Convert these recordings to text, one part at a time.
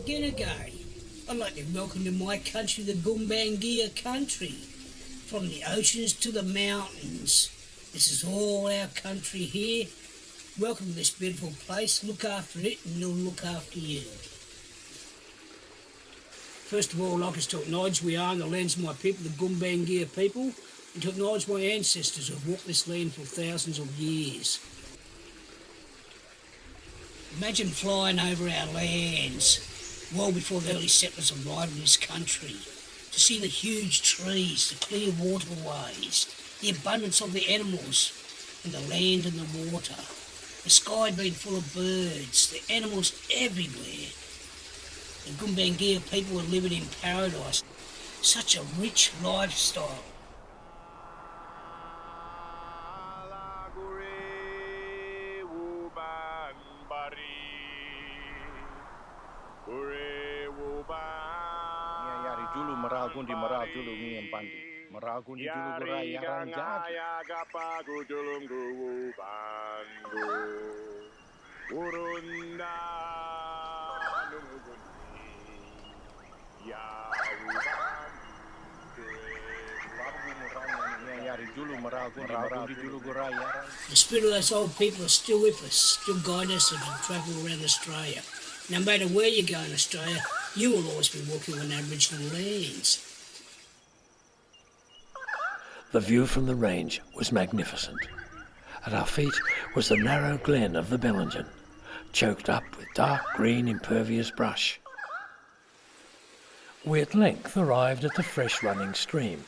Ginagai. I'd like to welcome to my country the Gumbangia country. From the oceans to the mountains. This is all our country here. Welcome to this beautiful place. Look after it and it'll look after you. First of all, I'd like us to acknowledge we are on the lands of my people, the Gumbangia people, and to acknowledge my ancestors who have walked this land for thousands of years. Imagine flying over our lands well before the early settlers arrived in this country, to see the huge trees, the clear waterways, the abundance of the animals, and the land and the water, the sky being full of birds, the animals everywhere. The Gumbangia people were living in paradise, such a rich lifestyle. Julu meral kundi meral julu ngiem pandi meral kundi julu gurai yarang jahat gapagu julung guwu bandu urunda nungugundi ya The spirit of those old people is still with us, still guide us as we travel around Australia. No matter where you go in Australia, you will always be walking on Aboriginal lands. The view from the range was magnificent. At our feet was the narrow glen of the Bellingen, choked up with dark green impervious brush. We at length arrived at the fresh running stream,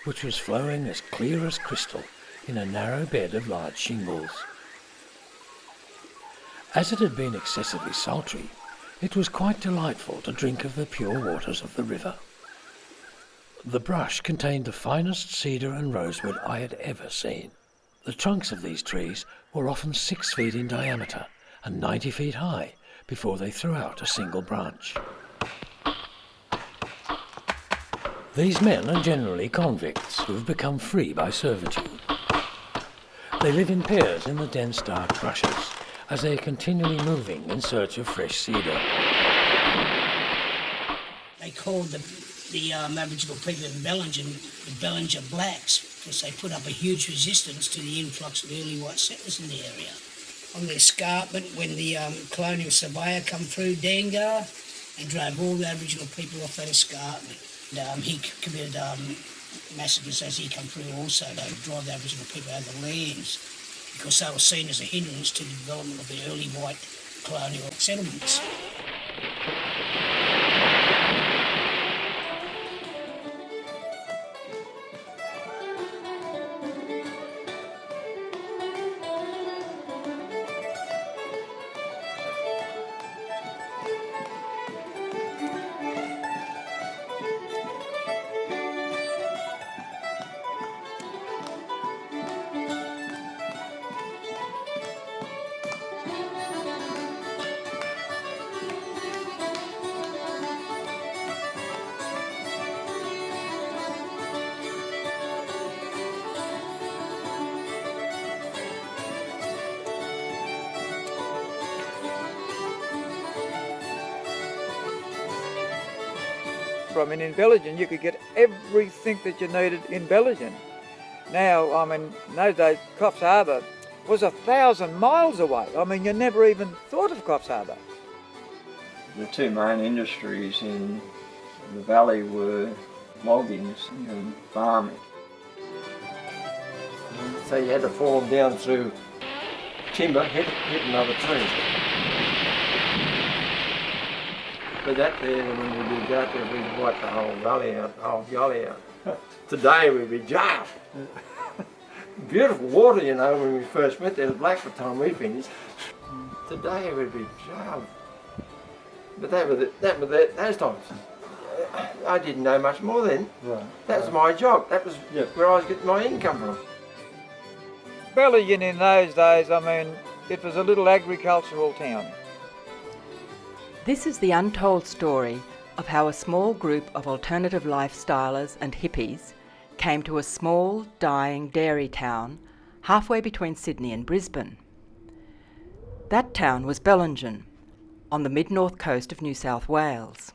which was flowing as clear as crystal in a narrow bed of large shingles. As it had been excessively sultry, it was quite delightful to drink of the pure waters of the river. The brush contained the finest cedar and rosewood I had ever seen. The trunks of these trees were often 6 feet in diameter and 90 feet high before they threw out a single branch. These men are generally convicts who have become free by servitude. They live in pairs in the dense dark brushes, as they are continually moving in search of fresh cedar. They called the Aboriginal people in Bellingen the Bellingen Blacks, because they put up a huge resistance to the influx of early white settlers in the area. On the escarpment, when the colonial surveyor come through Dangar and drove all the Aboriginal people off that escarpment. And he committed massacres as he come through also to drive the Aboriginal people out of the lands, because they were seen as a hindrance to the development of the early white colonial settlements. I mean, in Bellingen, you could get everything that you needed in Bellingen. Now, I mean, in those days, Coffs Harbour was 1,000 miles away. I mean, you never even thought of Coffs Harbour. The two main industries in the valley were loggings and farming. So you had to fall down through timber, hit another tree. But that there, when we did that, we'd wipe the whole valley out, the whole gully out. Today we'd be jabbed. Beautiful water, you know, when we first went there, it was black by the time we finished. Today we'd be jabbed. But those times. I didn't know much more then. Right. That was my job. That was where I was getting my income from. Bellingen in those days, I mean, it was a little agricultural town. This is the untold story of how a small group of alternative lifestylers and hippies came to a small, dying dairy town halfway between Sydney and Brisbane. That town was Bellingen, on the mid-north coast of New South Wales.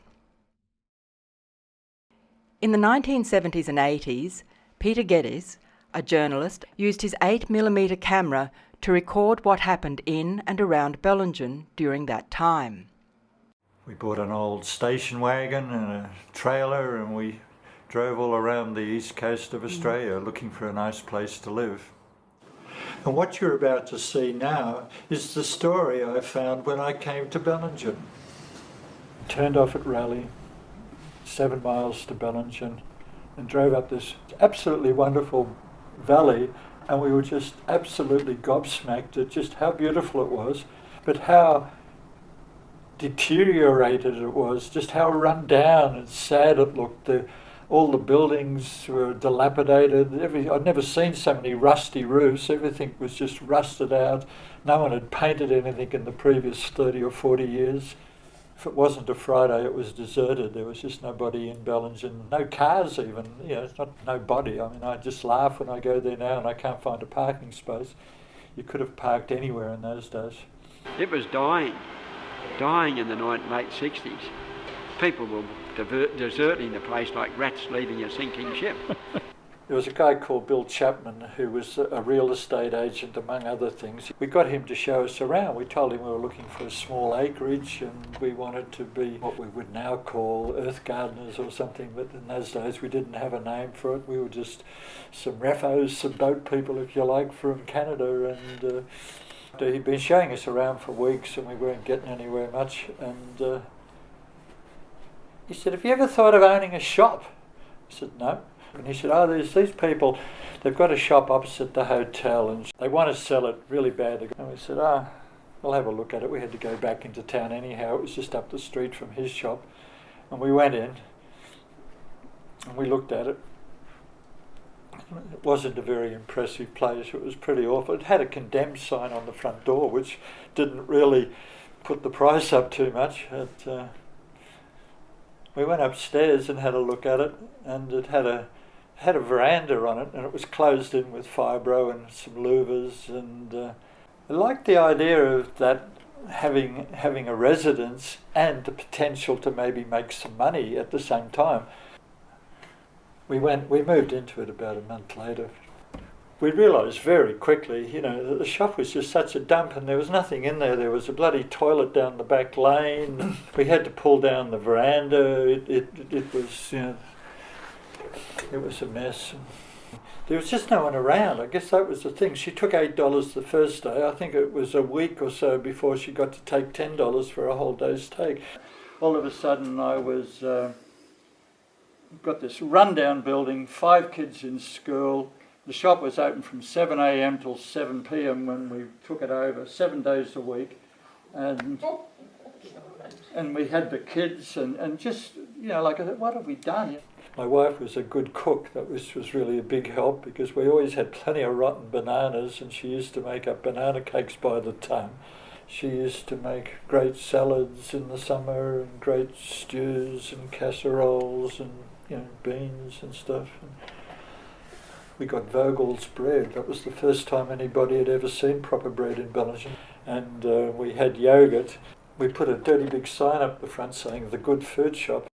In the 1970s and 80s, Peter Geddes, a journalist, used his 8mm camera to record what happened in and around Bellingen during that time. We bought an old station wagon and a trailer, and we drove all around the east coast of Australia looking for a nice place to live. And what you're about to see now is the story I found when I came to Bellingen. Turned off at Raleigh, 7 miles to Bellingen, and drove up this absolutely wonderful valley, and we were just absolutely gobsmacked at just how beautiful it was, but how deteriorated it was, just how run down and sad it looked. All the buildings were dilapidated. I'd never seen so many rusty roofs. Everything was just rusted out. No one had painted anything in the previous 30 or 40 years. If it wasn't a Friday, it was deserted. There was just nobody in Bellingen, no cars even. You know, it's not nobody. I mean, I just laugh when I go there now and I can't find a parking space. You could have parked anywhere in those days. It was dying in the late 60s. People were deserting the place like rats leaving a sinking ship. There was a guy called Bill Chapman who was a real estate agent, among other things. We got him to show us around. We told him we were looking for a small acreage and we wanted to be what we would now call earth gardeners or something, but in those days we didn't have a name for it. We were just some refos, some boat people, if you like, from Canada, and he'd been showing us around for weeks and we weren't getting anywhere much, and he said, "Have you ever thought of owning a shop?" I said, "No." And he said, "Oh, there's these people, they've got a shop opposite the hotel and they want to sell it really bad." And we said, "Oh, we'll have a look at it." We had to go back into town anyhow. It was just up the street from his shop. And we went in and we looked at it. It wasn't a very impressive place. It was pretty awful. It had a condemned sign on the front door, which didn't really put the price up too much. We went upstairs and had a look at it, and it had a veranda on it, and it was closed in with fibro and some louvers, and I liked the idea of that having a residence and the potential to maybe make some money at the same time. We moved into it about a month later. We realised very quickly, you know, that the shop was just such a dump and there was nothing in there. There was a bloody toilet down the back lane. We had to pull down the veranda. It was, you know, it was a mess. There was just no one around. I guess that was the thing. She took $8 the first day. I think it was a week or so before she got to take $10 for a whole day's take. All of a sudden I was, got this rundown building, 5 kids in school. The shop was open from 7 a.m. till 7 p.m. when we took it over, 7 days a week. And we had the kids and just, you know, like I thought, what have we done? My wife was a good cook. That was really a big help because we always had plenty of rotten bananas and she used to make up banana cakes by the ton. She used to make great salads in the summer and great stews and casseroles and, you know, beans and stuff. And we got Vogel's bread. That was the first time anybody had ever seen proper bread in Bellingen. And we had yogurt. We put a dirty big sign up the front saying the good food shop.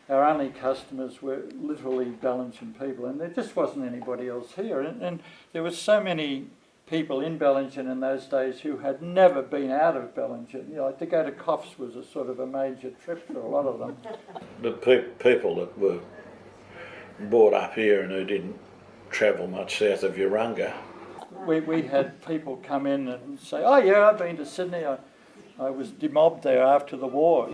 Our only customers were literally Bellingen people, and there just wasn't anybody else here. And there were so many people in Bellingen in those days who had never been out of Bellingen. You know, to go to Coffs was a sort of a major trip for a lot of them. The people that were brought up here and who didn't travel much south of Urunga. We had people come in and say, "Oh yeah, I've been to Sydney. I was demobbed there after the war."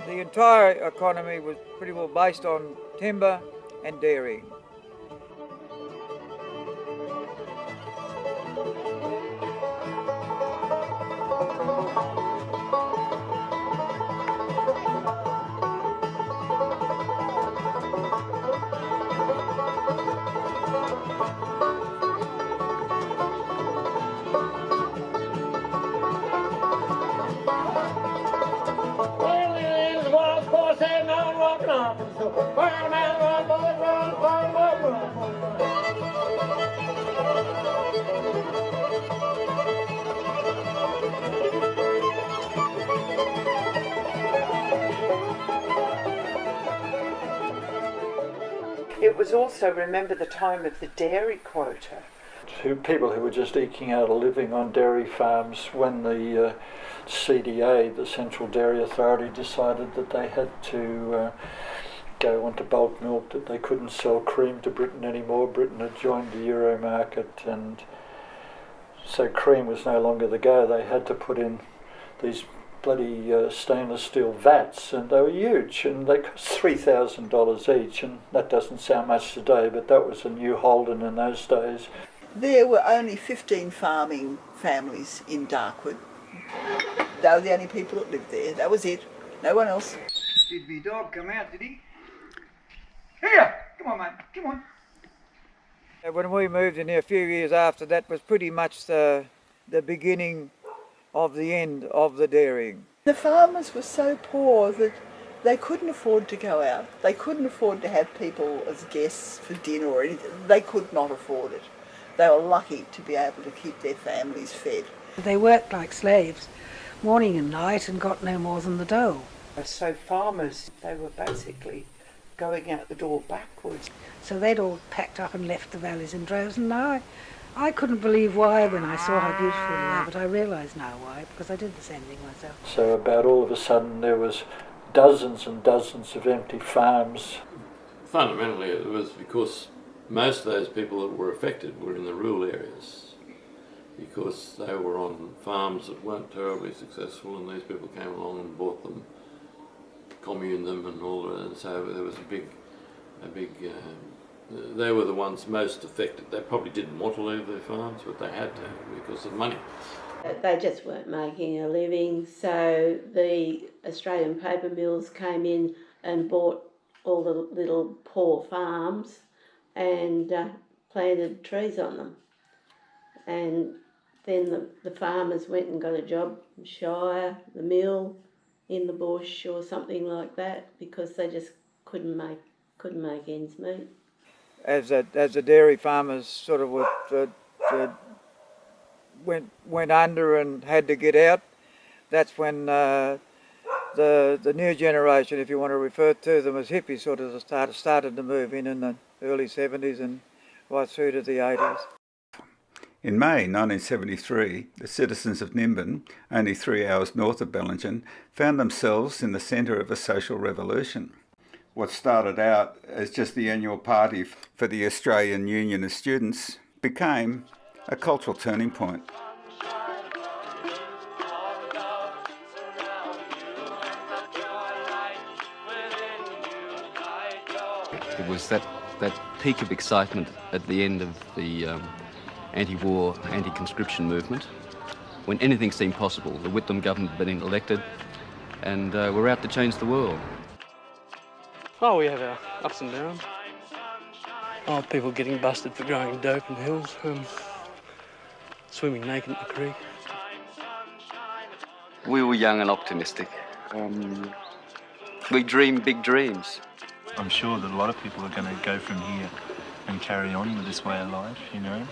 The entire economy was pretty well based on timber and dairy. Run, boys, run, boys, run, run, run, run, run. It was also, remember, the time of the dairy quota. People who were just eking out a living on dairy farms when the CDA, the Central Dairy Authority, decided that they had to go onto bulk milk, that they couldn't sell cream to Britain anymore. Britain had joined the Euro market, and so cream was no longer the go. They had to put in these bloody stainless steel vats, and they were huge, and they cost $3,000 each, and that doesn't sound much today, but that was a new Holden in those days. There were only 15 farming families in Darkwood. They were the only people that lived there. That was it. No one else. Did my dog come out, did he? Here! Come on, mate, come on. When we moved in here a few years after, that was pretty much the beginning of the end of the dairying. The farmers were so poor that they couldn't afford to go out. They couldn't afford to have people as guests for dinner or anything. They could not afford it. They were lucky to be able to keep their families fed. They worked like slaves, morning and night, and got no more than the dough. So farmers, they were basically going out the door backwards. So they'd all packed up and left the valleys in droves, and now I couldn't believe why when I saw how beautiful they were, but I realise now why, because I did the same thing myself. So about all of a sudden there was dozens and dozens of empty farms. Fundamentally it was because most of those people that were affected were in the rural areas, because they were on farms that weren't terribly successful, and these people came along and bought them, communed them and all that, and so there was a big they were the ones most affected. They probably didn't want to leave their farms, but they had to because of money. They just weren't making a living, so the Australian paper mills came in and bought all the little poor farms and planted trees on them. And then the farmers went and got a job in Shire, the mill, in the bush or something like that, because they just couldn't make ends meet. As the dairy farmers sort of went under and had to get out, that's when the new generation, if you want to refer to them as hippies, sort of started to move in the early 70s and right through to the 80s. In May 1973, the citizens of Nimbin, only 3 hours north of Bellingen, found themselves in the centre of a social revolution. What started out as just the annual party for the Australian Union of Students became a cultural turning point. It was that peak of excitement at the end of the anti-war, anti-conscription movement, when anything seemed possible. The Whitlam government had been elected, and we're out to change the world. Oh, we have our ups and downs. Oh, people getting busted for growing dope in the hills, swimming naked in the creek. We were young and optimistic. We dreamed big dreams. I'm sure that a lot of people are going to go from here and carry on with this way of life, you know.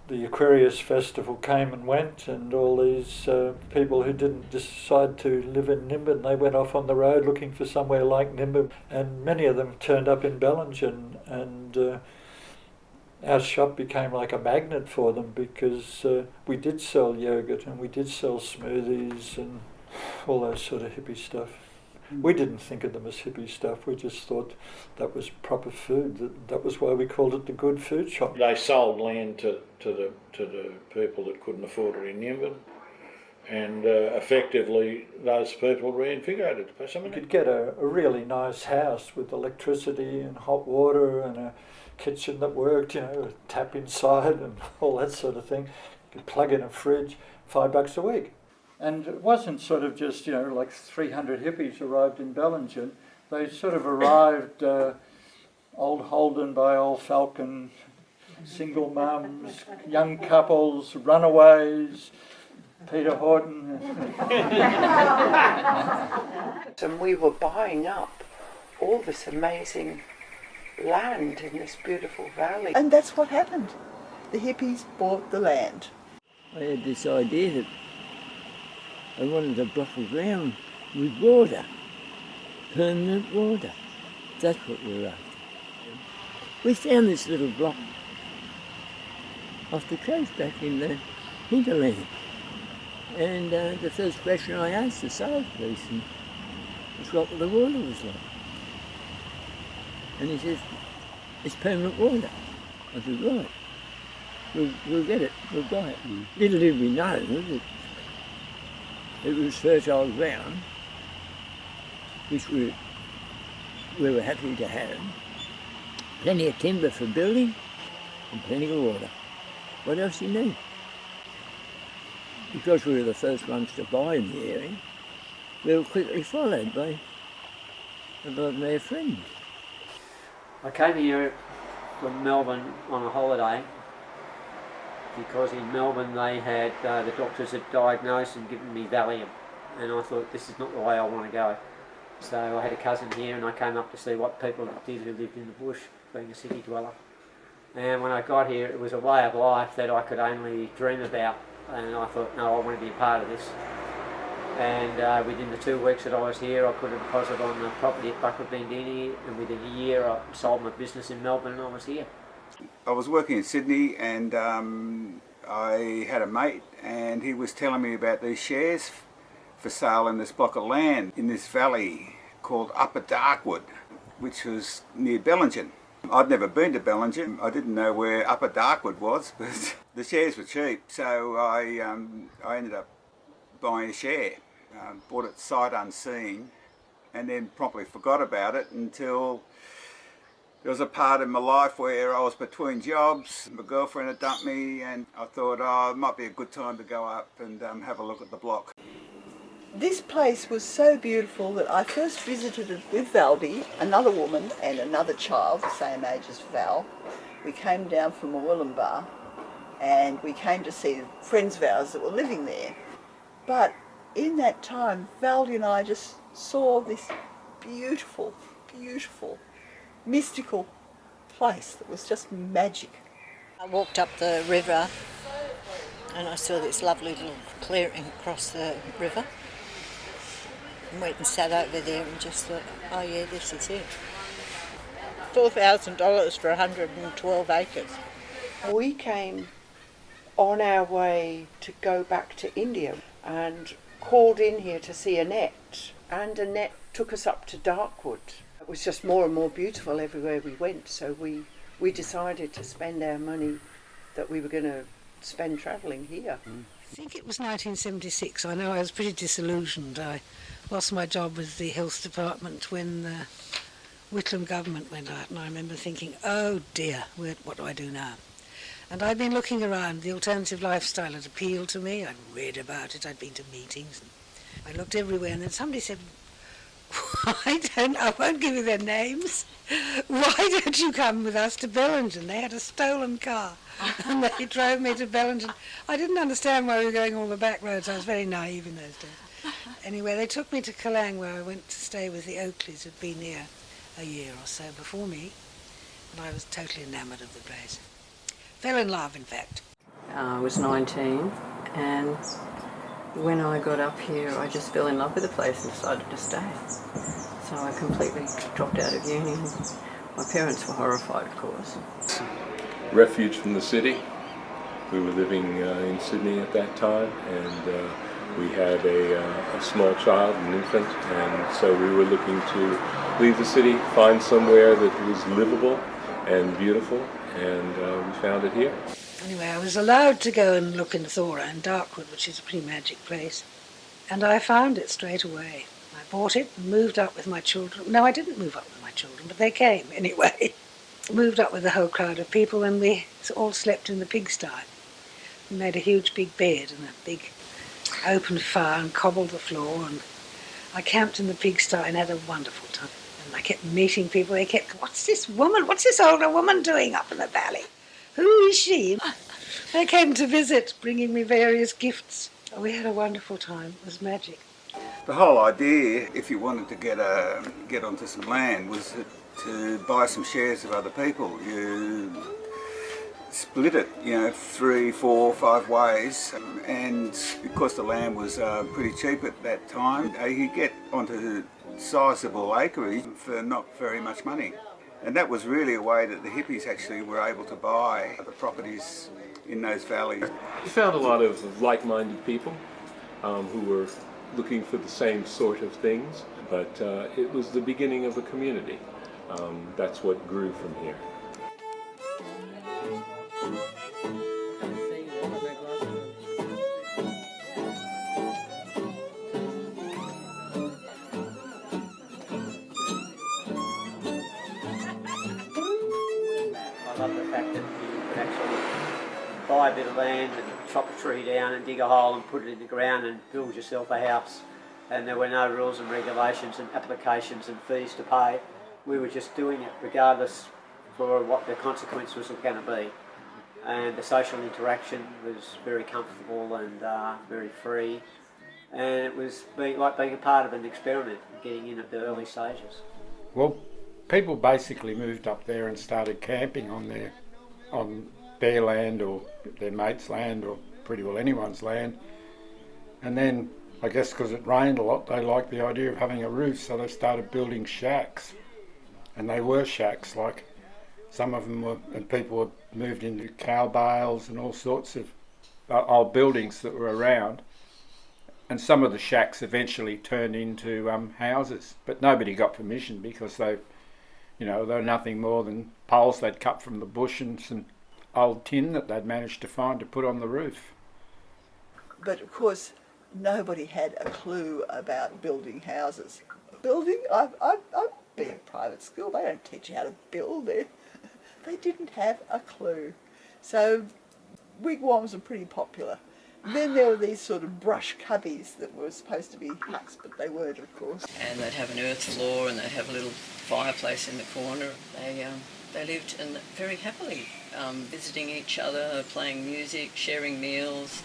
The Aquarius Festival came and went, and all these people who didn't decide to live in Nimbin, they went off on the road looking for somewhere like Nimbin, and many of them turned up in Bellingen, and our shop became like a magnet for them, because we did sell yogurt and we did sell smoothies and all those sort of hippie stuff. We didn't think of them as hippie stuff, we just thought that was proper food. That was why we called it the good food shop. They sold land to the people that couldn't afford it in Nimbin, and effectively those people reinvigorated the place. You could get a really nice house with electricity and hot water and a kitchen that worked, you know, a tap inside and all that sort of thing. You could plug in a fridge, $5 a week. And it wasn't sort of just, you know, like 300 hippies arrived in Bellingen. They sort of arrived, old Holden by old Falcon, single mums, young couples, runaways, Peter Horton. And we were buying up all this amazing land in this beautiful valley. And that's what happened. the hippies bought the land. I had this idea that I wanted a block of ground with water, permanent water. That's what we were after. We found this little block off the coast back in the hinterland. And the first question I asked the sales person was what the water was like. And he says, it's permanent water. I said, right, we'll get it, we'll buy it. Little did we know that it was fertile ground, which we were happy to have. Plenty of timber for building and plenty of water. What else do you need? Because we were the first ones to buy in the area, we were quickly followed by their friends. I came here from Melbourne on a holiday because in Melbourne they had, the doctors had diagnosed and given me Valium, and I thought this is not the way I want to go. So I had a cousin here and I came up to see what people did who lived in the bush, being a city dweller. And when I got here it was a way of life that I could only dream about, and I thought, no, I want to be a part of this. And within the 2 weeks that I was here I put a deposit on the property at Buckley-Bendini, and within a year I sold my business in Melbourne and I was here. I was working in Sydney and I had a mate and he was telling me about these shares for sale in this block of land in this valley called Upper Darkwood, which was near Bellingen. I'd never been to Bellingen. I didn't know where Upper Darkwood was, but the shares were cheap, so I ended up buying a share. Bought it sight unseen and then promptly forgot about it until there was a part in my life where I was between jobs. My girlfriend had dumped me and I thought, oh, it might be a good time to go up and have a look at the block. This place was so beautiful that I first visited it with Valdi, another woman and another child, the same age as Val. We came down from Murwillumbah and we came to see friends of ours that were living there. But in that time, Valdi and I just saw this beautiful, beautiful, mystical place that was just magic. I walked up the river and I saw this lovely little clearing across the river. And went and sat over there and just thought, oh yeah, this is it. $4,000 for 112 acres. We came on our way to go back to India and called in here to see Annette, and Annette took us up to Darkwood. It was just more and more beautiful everywhere we went, so we decided to spend our money that we were going to spend travelling here. I think it was 1976. I know I was pretty disillusioned. I lost my job with the health department when the Whitlam government went out, and I remember thinking, oh dear, what do I do now? And I'd been looking around. The alternative lifestyle had appealed to me. I'd read about it. I'd been to meetings. And I looked everywhere, and then somebody said, I won't give you their names. Why don't you come with us to Bellingen? They had a stolen car, and they drove me to Bellingen. I didn't understand why we were going all the back roads. I was very naive in those days. Anyway, they took me to Kalang, where I went to stay with the Oakleys, who'd been here a year or so before me, and I was totally enamoured of the place. Fell in love, in fact. I was 19, and when I got up here, I just fell in love with the place and decided to stay. So I completely dropped out of uni. My parents were horrified, of course. Refuge from the city. We were living in Sydney at that time, and we had a small child, an infant, and so we were looking to leave the city, find somewhere that was livable and beautiful, and we found it here. Anyway, I was allowed to go and look in Thora and Darkwood, which is a pretty magic place, and I found it straight away. I bought it and moved up with my children. No, I didn't move up with my children, but they came anyway. Moved up with a whole crowd of people, and we all slept in the pigsty. We made a huge big bed and a big open fire and cobbled the floor, and I camped in the pigsty and had a wonderful time. And I kept meeting people. They kept, what's this older woman doing up in the valley? Who is she? They came to visit, bringing me various gifts. We had a wonderful time. It was magic. The whole idea, if you wanted to get onto some land, was to buy some shares of other people. You split it, 3, 4, 5 ways, and because the land was pretty cheap at that time, you could get onto sizable acreage for not very much money. And that was really a way that the hippies actually were able to buy the properties in those valleys. We found a lot of like-minded people who were looking for the same sort of things, but it was the beginning of a community. That's what grew from here. I love the fact that you could actually buy a bit of land and chop a tree down and dig a hole and put it in the ground and build yourself a house. And there were no rules and regulations and applications and fees to pay. We were just doing it regardless for what the consequence was going to be. And the social interaction was very comfortable and very free. And it was like being a part of an experiment, getting in at the early stages. Well, people basically moved up there and started camping on their land or their mate's land or pretty well anyone's land. And then, I guess because it rained a lot, they liked the idea of having a roof, so they started building shacks. And they were shacks, like some of them were, and people were moved into cow bales and all sorts of old buildings that were around. And some of the shacks eventually turned into houses, but nobody got permission because they were nothing more than poles they'd cut from the bush and some old tin that they'd managed to find to put on the roof. But of course, nobody had a clue about building houses. Building? I've been in private school. They don't teach you how to build it. They didn't have a clue. So wigwams are pretty popular. Then there were these sort of brush cubbies that were supposed to be huts, but they weren't, of course. And they'd have an earth floor and they'd have a little fireplace in the corner. They lived very happily, visiting each other, playing music, sharing meals.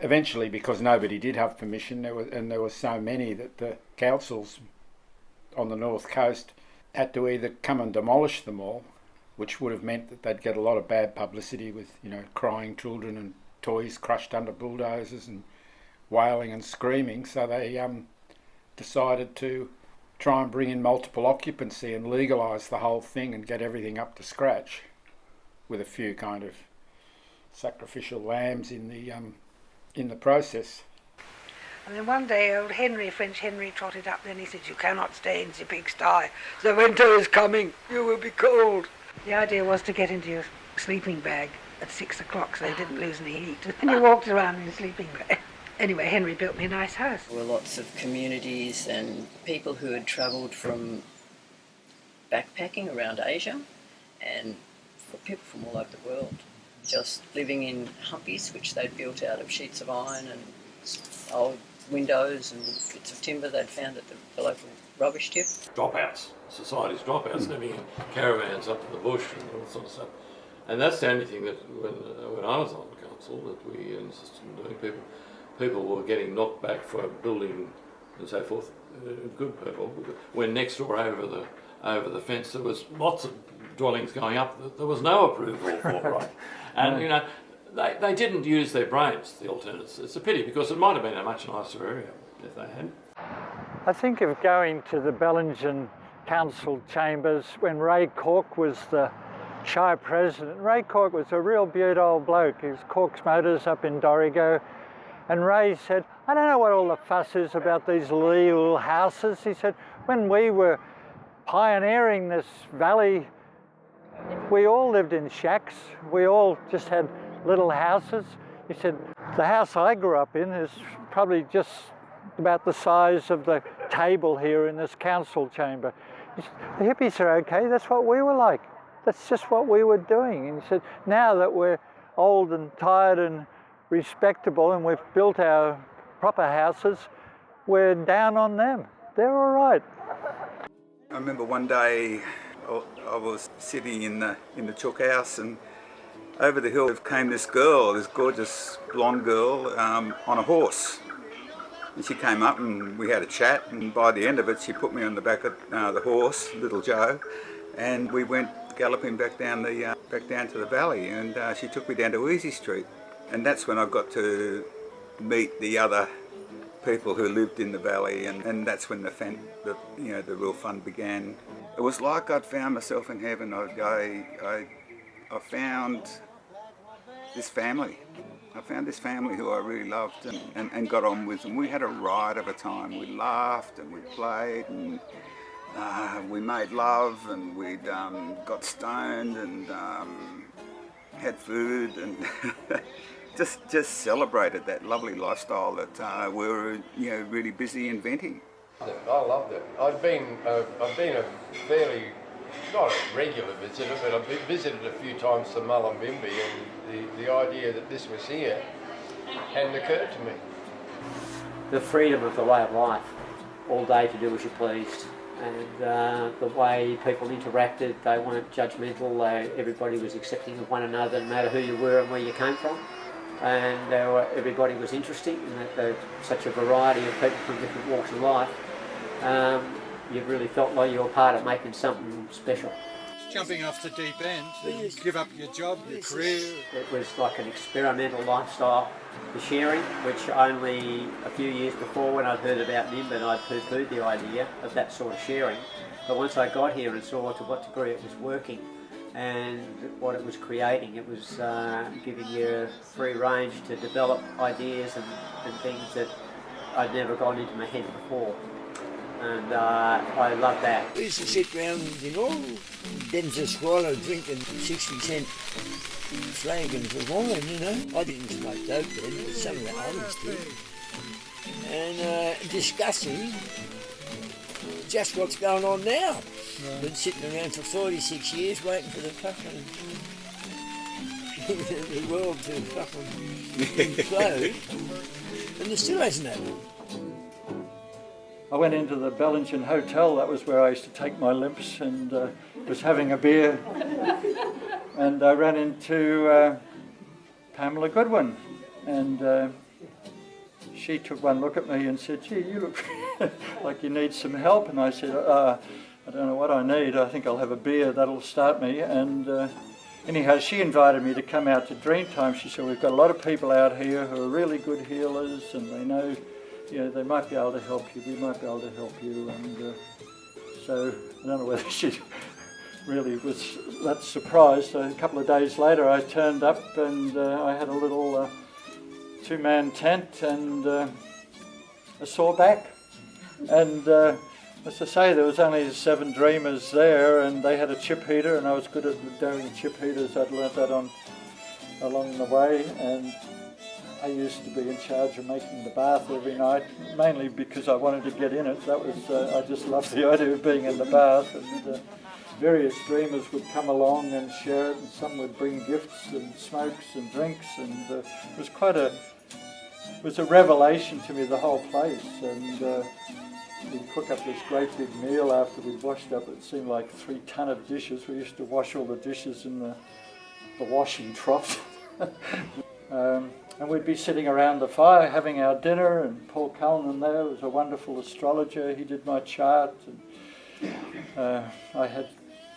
Eventually, because nobody did have permission, there were so many that the councils on the north coast had to either come and demolish them all, which would have meant that they'd get a lot of bad publicity with, crying children and toys crushed under bulldozers and wailing and screaming. So they decided to try and bring in multiple occupancy and legalise the whole thing and get everything up to scratch, with a few kind of sacrificial lambs in the process. And then one day old French Henry trotted up there and he said, "You cannot stay in the pigsty. The winter is coming. You will be cold." The idea was to get into your sleeping bag at 6 o'clock so they didn't lose any heat. And you walked around in your sleeping bag. Anyway, Henry built me a nice house. There were lots of communities and people who had travelled from backpacking around Asia, and for people from all over the world, just living in humpies which they'd built out of sheets of iron and old windows and bits of timber they'd found at the local rubbish tip. Dropouts, society's dropouts, living in caravans up to the bush and all sort of stuff. And that's the only thing that when I was on council that we insisted on doing. People were getting knocked back for building and so forth, good people. When next door over the fence there was lots of dwellings going up that there was no approval for, right? And they didn't use their brains, the alternates. It's a pity because it might have been a much nicer area if they had. I think of going to the Bellingen council chambers when Ray Cork was the Shire president. Ray Cork was a real beaut old bloke. He was Cork's Motors up in Dorrigo. And Ray said, "I don't know what all the fuss is about these little houses." He said, "When we were pioneering this valley, we all lived in shacks. We all just had little houses." He said, "The house I grew up in is probably just about the size of the table here in this council chamber." He said, "The hippies are okay. That's what we were like. That's just what we were doing." And he said, "Now that we're old and tired and respectable and we've built our proper houses, we're down on them. They're all right." I remember one day I was sitting in the chook house, and over the hill came this girl, this gorgeous blonde girl on a horse. And she came up and we had a chat, and by the end of it she put me on the back of the horse, little Joe, and we went galloping back down the back down to the valley, and she took me down to Easy Street, and that's when I got to meet the other people who lived in the valley, and that's when the real fun began. It was like I'd found myself in heaven. I found this family. I found this family who I really loved and got on with, and we had a riot of a time. We laughed and we played and we made love, and we'd got stoned and had food and just celebrated that lovely lifestyle that we were really busy inventing. I loved it. I've been a fairly, not a regular visitor, but I've been visited a few times to Mullumbimby, and the idea that this was here hadn't occurred to me. The freedom of the way of life, all day to do as you pleased, and the way people interacted, they weren't judgmental, everybody was accepting of one another, no matter who you were and where you came from. And everybody was interesting, and that there was such a variety of people from different walks of life. You really felt like you were part of making something special. Jumping off the deep end, give up your job, your career. It was like an experimental lifestyle, the sharing, which only a few years before, when I'd heard about Nimbin, I'd poo-pooed the idea of that sort of sharing. But once I got here and saw to what degree it was working and what it was creating, it was giving you free range to develop ideas and things that I'd never gone into my head before. And I love that. We used to sit round, dens of squalor drinking 60-cent flagons of wine, I didn't smoke dope then, but some of the others did. And discussing just what's going on now. Right. Been sitting around for 46 years waiting for the fucking the world to fucking implode, and there still hasn't happened. I went into the Bellingen Hotel, that was where I used to take my limps, and was having a beer, and I ran into Pamela Goodwin, and she took one look at me and said, "Gee, you look like you need some help," and I said, I don't know what I need, I think I'll have a beer, that'll start me, and anyhow, she invited me to come out to Dreamtime. She said, "We've got a lot of people out here who are really good healers, and they know, they might be able to help you, we might be able to help you," and so I don't know whether she really was that surprised. A couple of days later I turned up, and I had a little two-man tent and a sore back, and as I say, there was only 7 dreamers there, and they had a chip heater, and I was good at doing chip heaters. I'd learnt that along the way, and I used to be in charge of making the bath every night, mainly because I wanted to get in it. That was I just loved the idea of being in the bath, and various dreamers would come along and share it, and some would bring gifts and smokes and drinks, and it was a revelation to me, the whole place, and we'd cook up this great big meal after we'd washed up, it seemed like 3 ton of dishes. We used to wash all the dishes in the washing trough. And we'd be sitting around the fire having our dinner, and Paul Cullinan there was a wonderful astrologer. He did my chart, and I had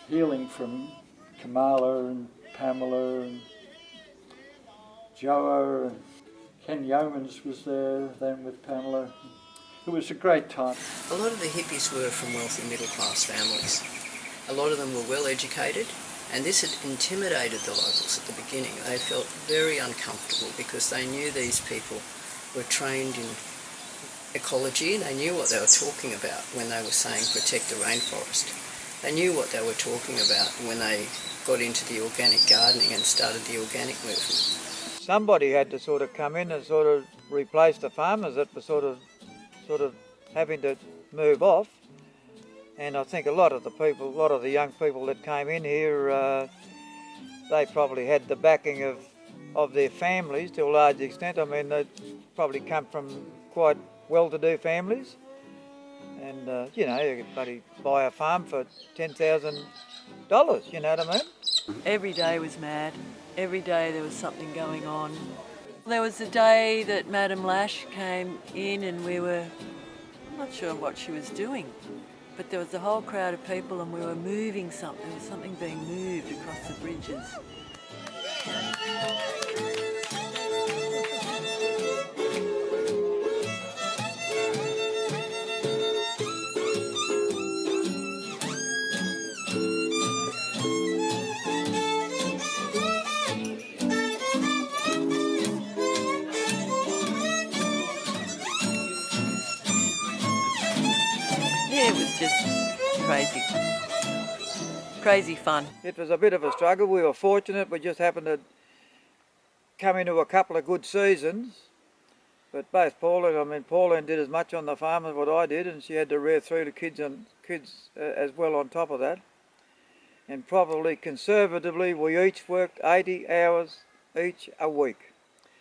healing from Kamala and Pamela and Joa, and Ken Yeomans was there then with Pamela. It was a great time. A lot of the hippies were from wealthy middle-class families. A lot of them were well educated, and this had intimidated the locals at the beginning. They felt very uncomfortable because they knew these people were trained in ecology, and they knew what they were talking about when they were saying protect the rainforest. They knew what they were talking about when they got into the organic gardening and started the organic movement. Somebody had to sort of come in and sort of replace the farmers that were sort of having to move off, and I think a lot of the young people that came in here, they probably had the backing of their families to a large extent. I mean, they probably come from quite well-to-do families, and you could bloody buy a farm for $10,000. You know what I mean? Every day was mad. Every day there was something going on. There was the day that Madame Lash came in, and I'm not sure what she was doing. But there was a whole crowd of people and we were moving something. There was something being moved across the bridges. Yeah, it was just crazy. Crazy fun. It was a bit of a struggle. We were fortunate. We just happened to come into a couple of good seasons. But both Pauline did as much on the farm as what I did, and she had to rear through the kids as well on top of that. And probably conservatively, we each worked 80 hours each a week,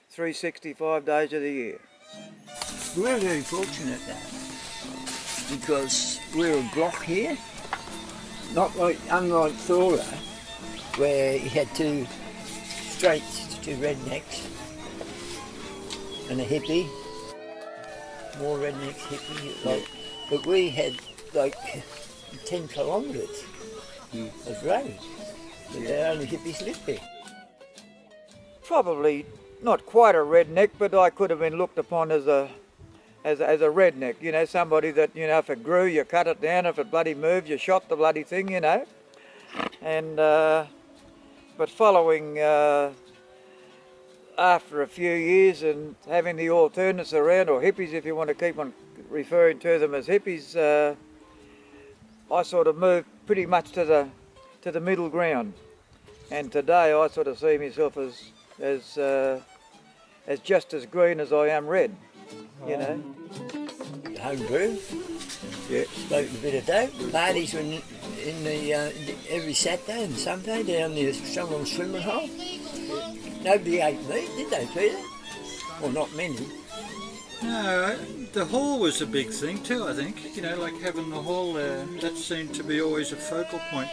365 days of the year. We're very fortunate now, because we're a block here, unlike Thora, where you had two rednecks and a hippie, more rednecks, hippie, but we had 10 kilometres of road, but there only hippies lived there. Probably not quite a redneck, but I could have been looked upon as a redneck, you know, somebody that, you know, if it grew, you cut it down, if it bloody moved, you shot the bloody thing, you know. And, but following, after a few years and having the alternates around, or hippies if you want to keep on referring to them as hippies, I sort of moved pretty much to the middle ground. And today I sort of see myself as just as green as I am red. You know. Home brew. Yeah. Smoked a bit of dope. Parties were in the every Saturday and Sunday down the Strongholm swimming hole. Nobody ate meat, did they, Peter? Well, not many. No, the hall was a big thing too, I think. You know, like having the hall there, that seemed to be always a focal point.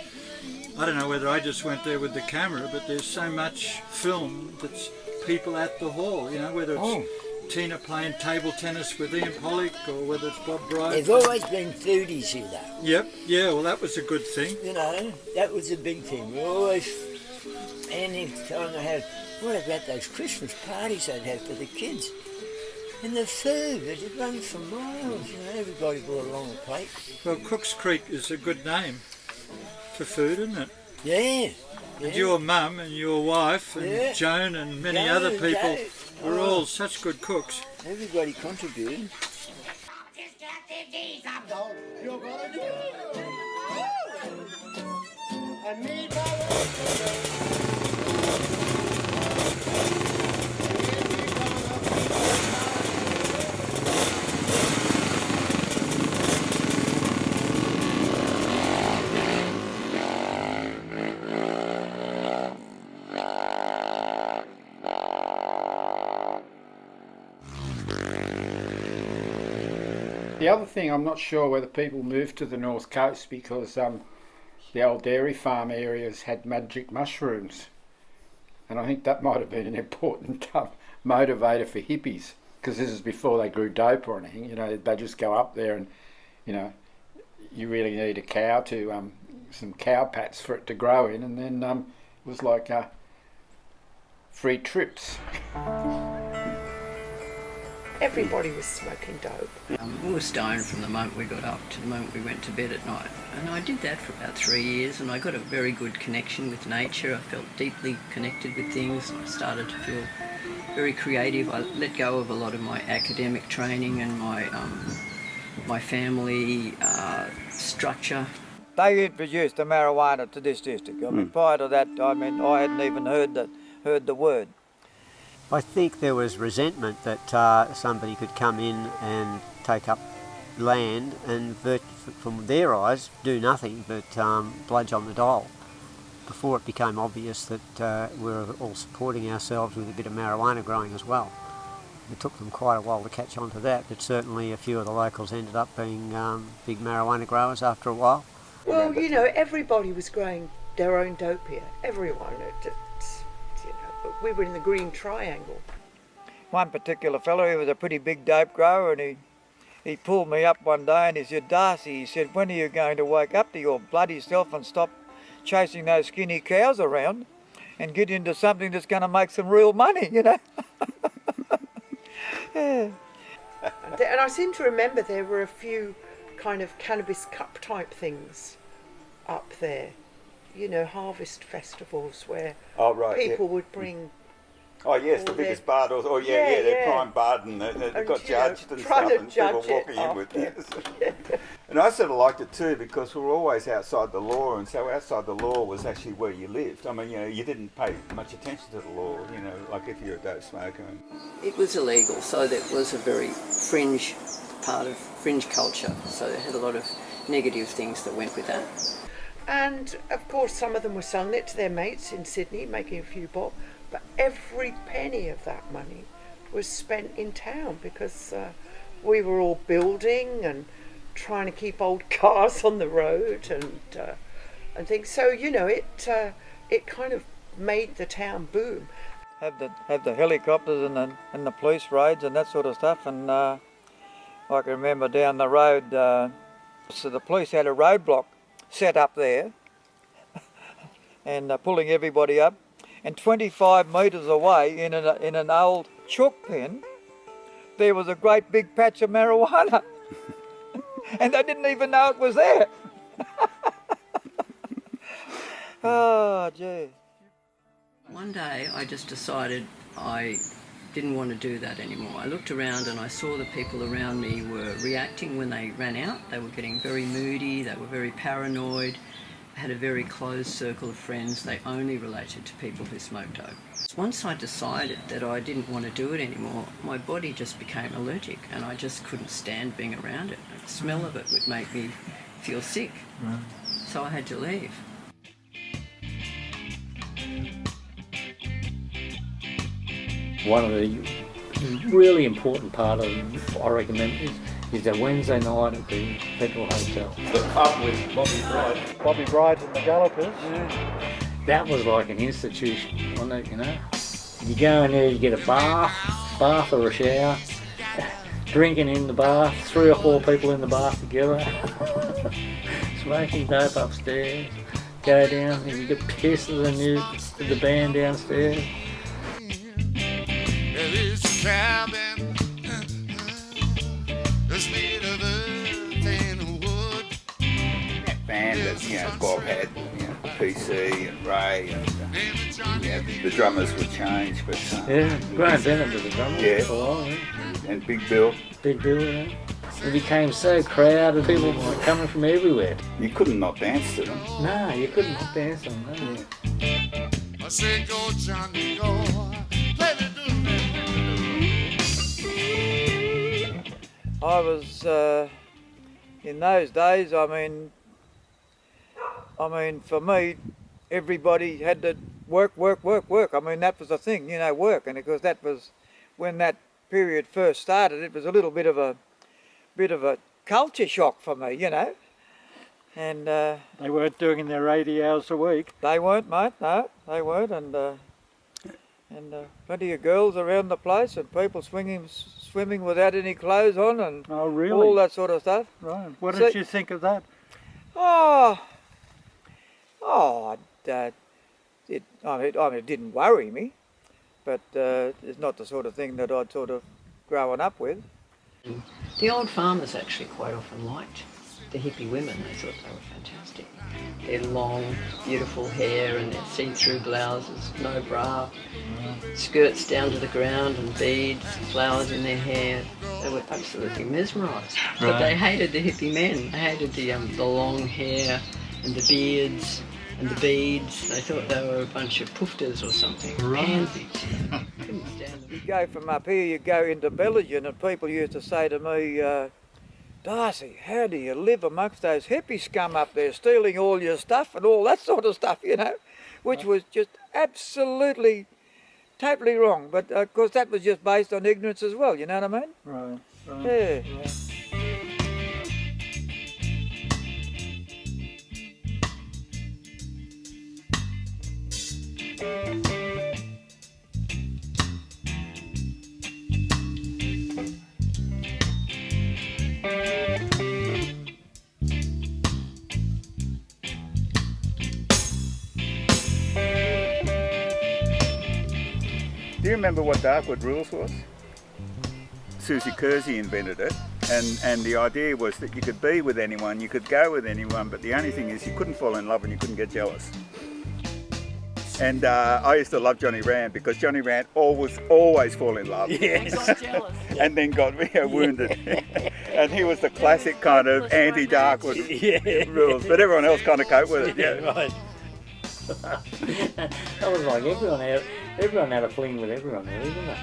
I don't know whether I just went there with the camera, but there's so much film that's people at the hall, you know, whether it's Tina playing table tennis with Ian Pollock, or whether it's Bob Bright. There's always been foodies here, though. Yep, yeah, well, that was a good thing. You know, that was a big thing. We always, any time they had, what about those Christmas parties they'd have for the kids? And the food, it runs for miles, you know, everybody brought along a plate. Well, Cook's Creek is a good name for food, isn't it? Yeah. And your mum and your wife and Joan and many other people were all such good cooks. Everybody contributed. The other thing, I'm not sure whether people moved to the north coast because the old dairy farm areas had magic mushrooms, and I think that might have been an important motivator for hippies, because this is before they grew dope or anything. You know, they just go up there and, you know, you really need a cow to some cow pats for it to grow in, and then it was like free trips. Everybody was smoking dope. We were stoned from the moment we got up to the moment we went to bed at night. And I did that for about 3 years, and I got a very good connection with nature. I felt deeply connected with things. I started to feel very creative. I let go of a lot of my academic training and my family structure. They introduced the marijuana to this district. I mean, prior to that, I hadn't even heard the word. I think there was resentment that somebody could come in and take up land and, from their eyes, do nothing but bludge on the dole, before it became obvious that we were all supporting ourselves with a bit of marijuana growing as well. It took them quite a while to catch on to that, but certainly a few of the locals ended up being big marijuana growers after a while. Well, you know, everybody was growing their own dope here. Everyone. We were in the Green Triangle. One particular fellow, he was a pretty big dope grower, and he pulled me up one day and he said, Darcy, he said, when are you going to wake up to your bloody self and stop chasing those skinny cows around and get into something that's going to make some real money, you know? Yeah. And I seem to remember there were a few kind of cannabis cup type things up there. You know, harvest festivals where people would bring... Oh yes, the biggest bard, their prime bard, and they got judged and stuff, and people walking in with it. And I sort of liked it too because we were always outside the law, and so outside the law was actually where you lived. I mean, you know, you didn't pay much attention to the law, you know, like if you're a dope smoker. It was illegal, so that was a very fringe part of fringe culture, so it had a lot of negative things that went with that. And of course some of them were selling it to their mates in Sydney, making a few bob. But every penny of that money was spent in town because we were all building and trying to keep old cars on the road and things. So you know, it kind of made the town boom. Have the helicopters and the police raids and that sort of stuff. And I can remember down the road, so the police had a roadblock set up there and pulling everybody up. And 25 metres away in an old chook pen, there was a great big patch of marijuana. And they didn't even know it was there. Oh, gee. One day I just decided I didn't want to do that anymore. I looked around and I saw the people around me were reacting when they ran out. They were getting very moody, they were very paranoid. I had a very closed circle of friends. They only related to people who smoked dope. Once I decided that I didn't want to do it anymore, my body just became allergic and I just couldn't stand being around it. The smell of it would make me feel sick. Right. So I had to leave. One of the really important part of, I reckon, is that Wednesday night at the Federal Hotel. The pub with Bobby Bright. Bobby Bright and the Gallopers. Yeah. That was like an institution, wasn't it, you know? You go in there, you get a bath or a shower, drinking in the bath, 3 or 4 people in the bath together, smoking dope upstairs, go down and you get pissed at the band downstairs. Cabin, it's made of earth and wood. That band that, you know, Bob had, you know, PC and Ray and the drummers would change, but yeah, Graham Bennett was the drummer. Yeah, for a while, yeah. And Big Bill. Big Bill, yeah. It became so crowded, people were coming from everywhere. You couldn't not dance to them. No, you couldn't not dance to them. No. Yeah. I said, go Johnny, go. I was, in those days, I mean, for me, everybody had to work. I mean, that was the thing, you know, work. And of course, that was, when that period first started, it was a little bit of a culture shock for me, you know. And they weren't doing their 80 hours a week. They weren't, mate, no, they weren't. And plenty of girls around the place and people swimming without any clothes on and all that sort of stuff. Right. What did you think of that? It didn't worry me, but it's not the sort of thing that I'd sort of grown up with. The old farmers actually quite often liked the hippie women. They thought they were fantastic. Their long, beautiful hair and their see-through blouses, no bra, skirts down to the ground and beads, flowers in their hair. They were absolutely mesmerised. Right. But they hated the hippie men. They hated the long hair and the beards and the beads. They thought they were a bunch of poofters or something. Right. Pansies. Couldn't stand them. You go from up here, you go into Bellingen, and people used to say to me, Darcy, how do you live amongst those hippie scum up there stealing all your stuff and all that sort of stuff, you know, which was just absolutely, totally wrong. But of course that was just based on ignorance as well, you know what I mean? Right. Yeah. Right. remember what Darkwood Rules was? Susie Kersey invented it, and the idea was that you could be with anyone, you could go with anyone, but the only thing is you couldn't fall in love and you couldn't get jealous. And I used to love Johnny Rand because Johnny Rand always fall in love. Yes. And got jealous. And then got wounded. And he was the classic kind of anti-Darkwood rules, but everyone else kind of coped with it. Yeah, right. That was like everyone had a fling with everyone there, didn't they?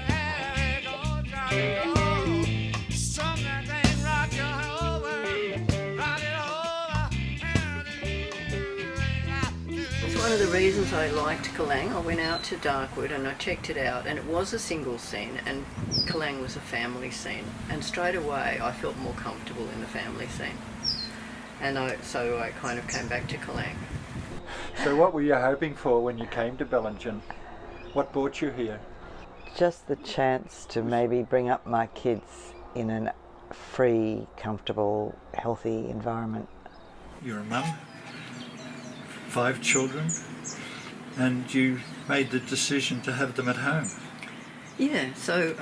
It's one of the reasons I liked Kalang. I went out to Darkwood and I checked it out, and it was a single scene, and Kalang was a family scene, and straight away I felt more comfortable in the family scene, and so I kind of came back to Kalang. So what were you hoping for when you came to Bellingen? What brought you here? Just the chance to maybe bring up my kids in a free, comfortable, healthy environment. You're a mum, 5 children, and you made the decision to have them at home. Yeah, so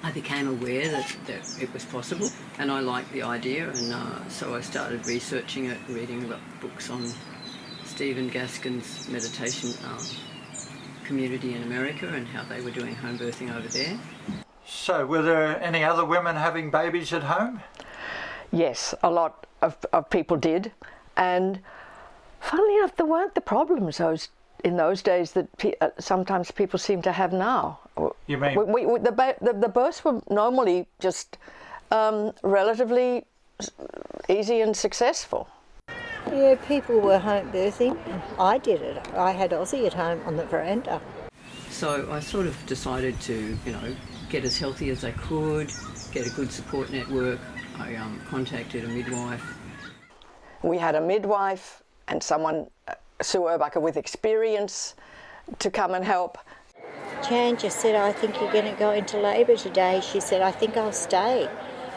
I became aware that it was possible, and I liked the idea, and so I started researching it, reading about books on Stephen Gaskin's meditation community in America and how they were doing home birthing over there. So were there any other women having babies at home? Yes, a lot of people did, and funnily enough there weren't the problems in those days that sometimes people seem to have now. You mean? The births were normally just relatively easy and successful. Yeah, people were home birthing. I did it. I had Ozzy at home on the veranda. So I sort of decided to, get as healthy as I could, get a good support network. I contacted a midwife. We had a midwife and someone, Sue Urbacher, with experience to come and help. Jan just said, I think you're going to go into labour today. She said, I think I'll stay.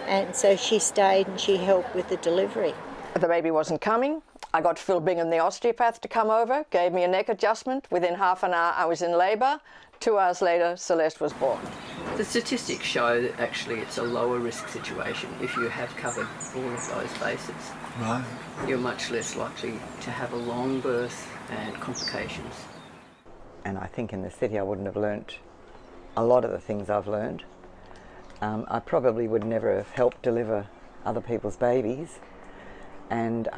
And so she stayed and she helped with the delivery. The baby wasn't coming. I got Phil Bingham, the osteopath, to come over, gave me a neck adjustment. Within half an hour I was in labour. 2 hours later, Celeste was born. The statistics show that actually it's a lower risk situation if you have covered all of those bases. Right. You're much less likely to have a long birth and complications. And I think in the city I wouldn't have learnt a lot of the things I've learned. I probably would never have helped deliver other people's babies, and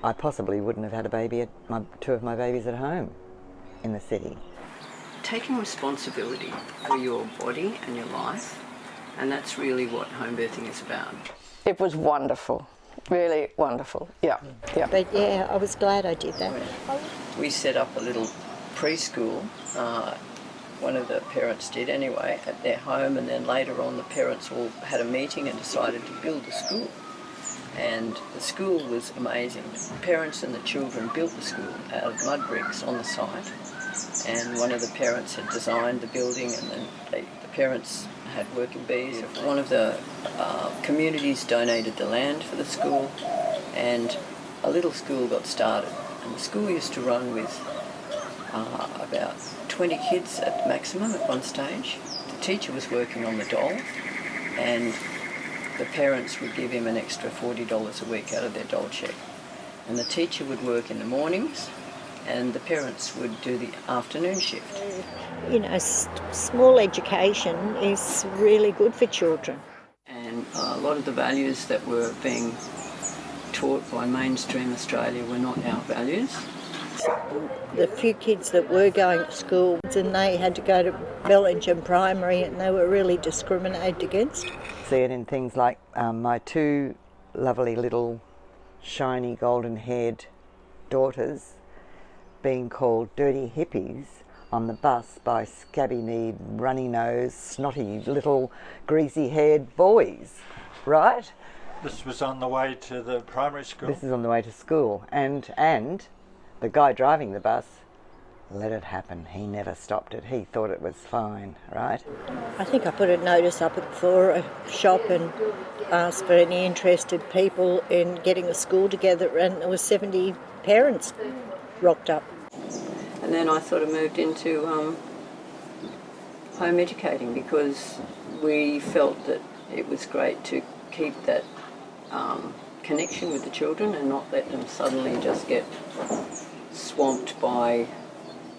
I possibly wouldn't have had a baby, 2 of my babies at home in the city. Taking responsibility for your body and your life, and that's really what home birthing is about. It was wonderful, really wonderful, yeah. But yeah, I was glad I did that. We set up a little preschool, one of the parents did anyway, at their home, and then later on the parents all had a meeting and decided to build a school. And the school was amazing. The parents and the children built the school out of mud bricks on the site, and one of the parents had designed the building, and then the parents had working bees. One of the communities donated the land for the school, and a little school got started. And the school used to run with about 20 kids at maximum at one stage. The teacher was working on the doll, and the parents would give him an extra $40 a week out of their doll check. And the teacher would work in the mornings, and the parents would do the afternoon shift. Small education is really good for children. And a lot of the values that were being taught by mainstream Australia were not our values. The few kids that were going to school, and they had to go to Bellingen Primary, and they were really discriminated against. See it in things like my 2 lovely little shiny golden-haired daughters being called dirty hippies on the bus by scabby-kneed, runny-nosed, snotty little greasy-haired boys, right? This was on the way to the primary school? This is on the way to school, and the guy driving the bus let it happen. He never stopped it. He thought it was fine, right? I think I put a notice up for a shop and asked for any interested people in getting a school together, and there were 70 parents rocked up. And And then I sort of moved into home educating because we felt that it was great to keep that connection with the children and not let them suddenly just get swamped by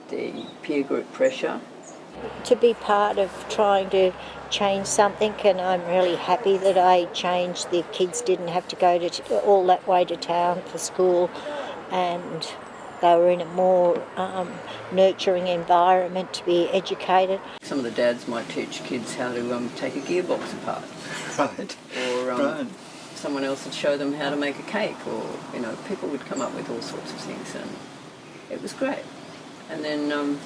the peer group pressure. To be part of trying to change something, and I'm really happy that I changed. The kids didn't have to go all that way to town for school, and they were in a more nurturing environment to be educated. Some of the dads might teach kids how to take a gearbox apart. Right. Or someone else would show them how to make a cake, or, people would come up with all sorts of things, and it was great. And then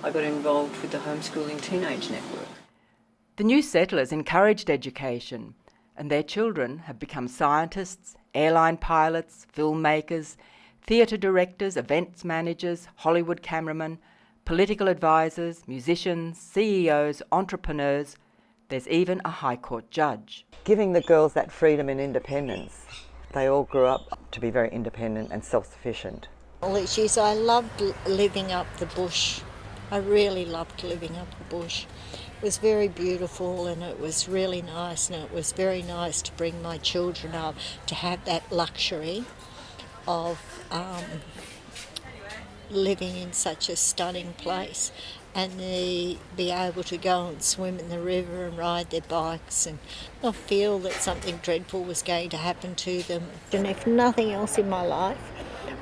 I got involved with the Homeschooling Teenage Network. The new settlers encouraged education, and their children have become scientists, airline pilots, filmmakers, theatre directors, events managers, Hollywood cameramen, political advisors, musicians, CEOs, entrepreneurs. There's even a High Court judge. Giving the girls that freedom and independence, they all grew up to be very independent and self-sufficient. All these years I loved living up the bush. I really loved living up the bush. It was very beautiful and it was really nice, and it was very nice to bring my children up to have that luxury of living in such a stunning place, and be able to go and swim in the river and ride their bikes and not feel that something dreadful was going to happen to them. And if nothing else in my life,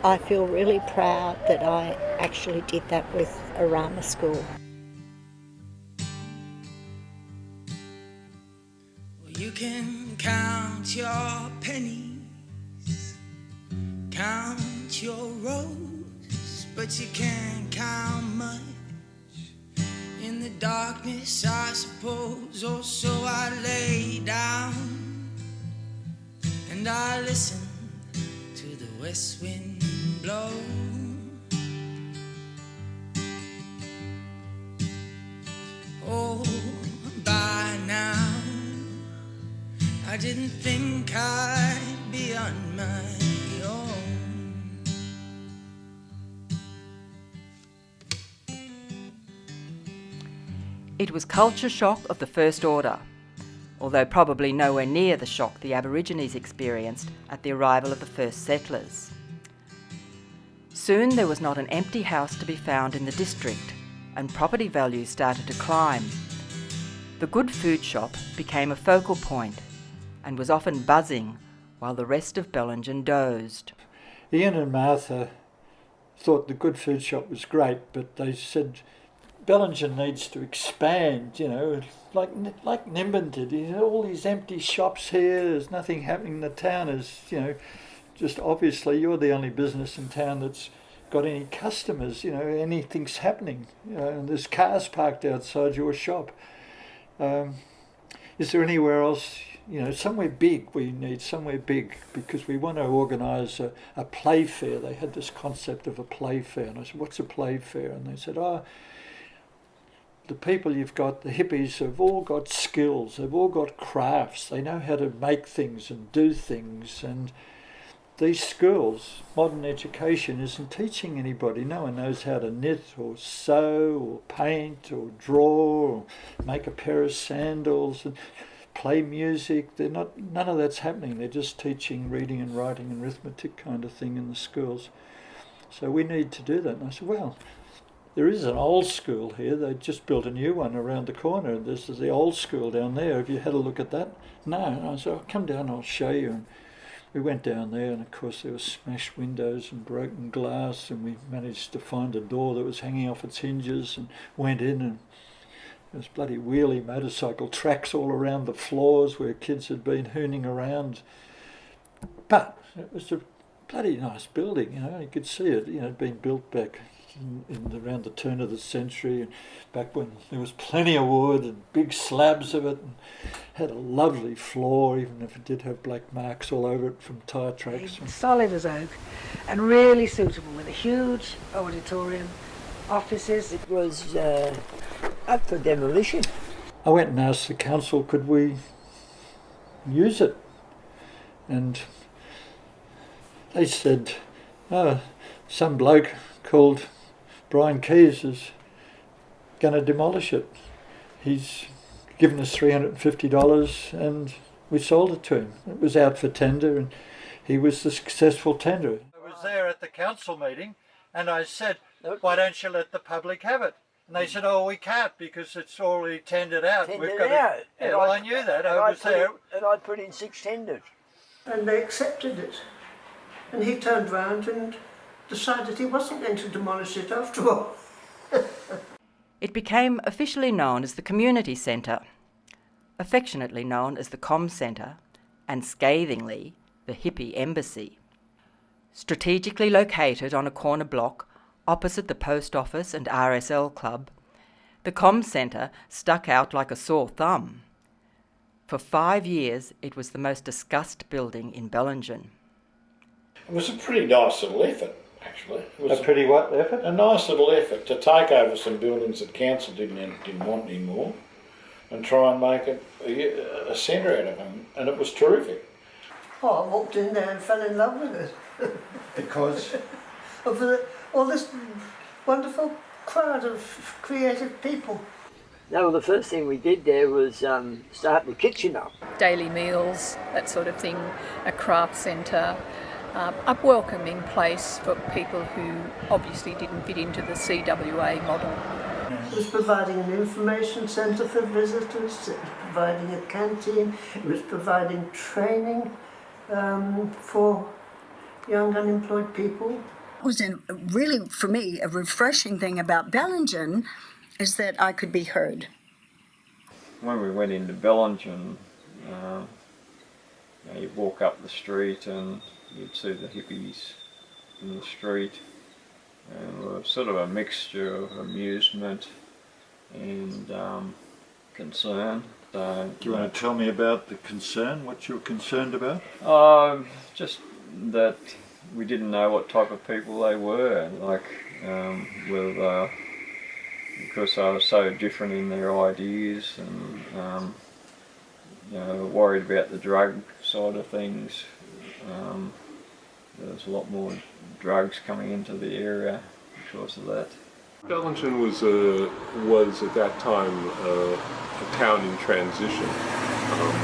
I feel really proud that I actually did that with Arama School. You can count your pennies, count your roads, but you can't count much in the darkness, I suppose. Oh, so I lay down and I listen to the west wind blow. Oh, by now I didn't think I'd be on my own. It was culture shock of the first order, although probably nowhere near the shock the Aborigines experienced at the arrival of the first settlers. Soon there was not an empty house to be found in the district, and property values started to climb. The good food shop became a focal point and was often buzzing while the rest of Bellingen dozed. Ian and Martha thought the good food shop was great, but they said Bellingen needs to expand, like Nimbin did. All these empty shops here, there's nothing happening. The town is, just obviously you're the only business in town that's got any customers, anything's happening. And there's cars parked outside your shop. Is there anywhere else, somewhere big? We need somewhere big because we want to organise a play fair. They had this concept of a play fair, and I said, what's a play fair? And they said, the people you've got, the hippies, have all got skills, they've all got crafts, they know how to make things and do things, and these schools, modern education isn't teaching anybody. No one knows how to knit or sew or paint or draw or make a pair of sandals and play music. None of that's happening. They're just teaching reading and writing and arithmetic kind of thing in the schools. So we need to do that. And I said, well, there is an old school here. They just built a new one around the corner. This is the old school down there. Have you had a look at that? No. And I said, I'll come down and I'll show you. And we went down there, and of course there were smashed windows and broken glass, and we managed to find a door that was hanging off its hinges and went in, and there was bloody wheelie motorcycle tracks all around the floors where kids had been hooning around. But it was a bloody nice building, you could see it, it had been built back around the turn of the century, and back when there was plenty of wood and big slabs of it, and had a lovely floor, even if it did have black marks all over it from tyre tracks. Solid as oak and really suitable, with a huge auditorium, offices. It was up for demolition. I went and asked the council, could we use it? And they said, some bloke called Brian Keyes is going to demolish it. He's given us $350 and we sold it to him. It was out for tender and he was the successful tenderer. I was there at the council meeting and I said, why don't you let the public have it? And they said, oh, we can't because it's already tendered out. Tendered out. Yeah, well, I knew that. I was there. And I'd put in 6 tenders. And they accepted it. And he turned round and decided he wasn't going to demolish it after all. It became officially known as the Community Centre, affectionately known as the Com Centre, and scathingly the Hippie Embassy. Strategically located on a corner block opposite the post office and RSL club, the Com Centre stuck out like a sore thumb. For 5 years, it was the most discussed building in Bellingen. It was a pretty nice little effort, actually. It was a pretty what effort? A nice little effort to take over some buildings that council didn't want anymore and try and make it a centre out of them, and it was terrific. Oh, I walked in there and fell in love with it. Because? Of all this wonderful crowd of creative people. No, the first thing we did there was start the kitchen up. Daily meals, that sort of thing, a craft centre, a welcoming place for people who obviously didn't fit into the CWA model. It was providing an information centre for visitors, it was providing a canteen, it was providing training for young unemployed people. It was really, for me, a refreshing thing about Bellingen is that I could be heard. When we went into Bellingen, you'd walk up the street and you'd see the hippies in the street, and it was sort of a mixture of amusement and concern. So, do you want to tell me about the concern, what you were concerned about? Just that we didn't know what type of people they were, like because they were so different in their ideas, and worried about the drug side of things. There was a lot more drugs coming into the area because of that. Bellingen was at that time a town in transition.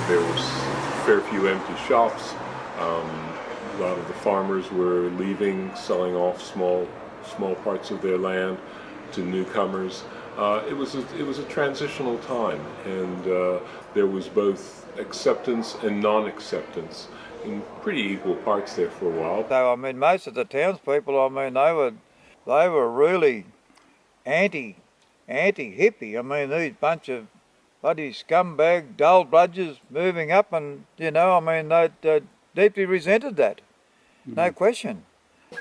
There was a fair few empty shops. A lot of the farmers were leaving, selling off small parts of their land to newcomers. It was a transitional time, and there was both acceptance and non-acceptance in pretty equal parts there for a while. So I mean, most of the townspeople, I mean, they were really anti-hippie. I mean, these bunch of bloody scumbag dull bludgers moving up, and I mean, they deeply resented that. No question.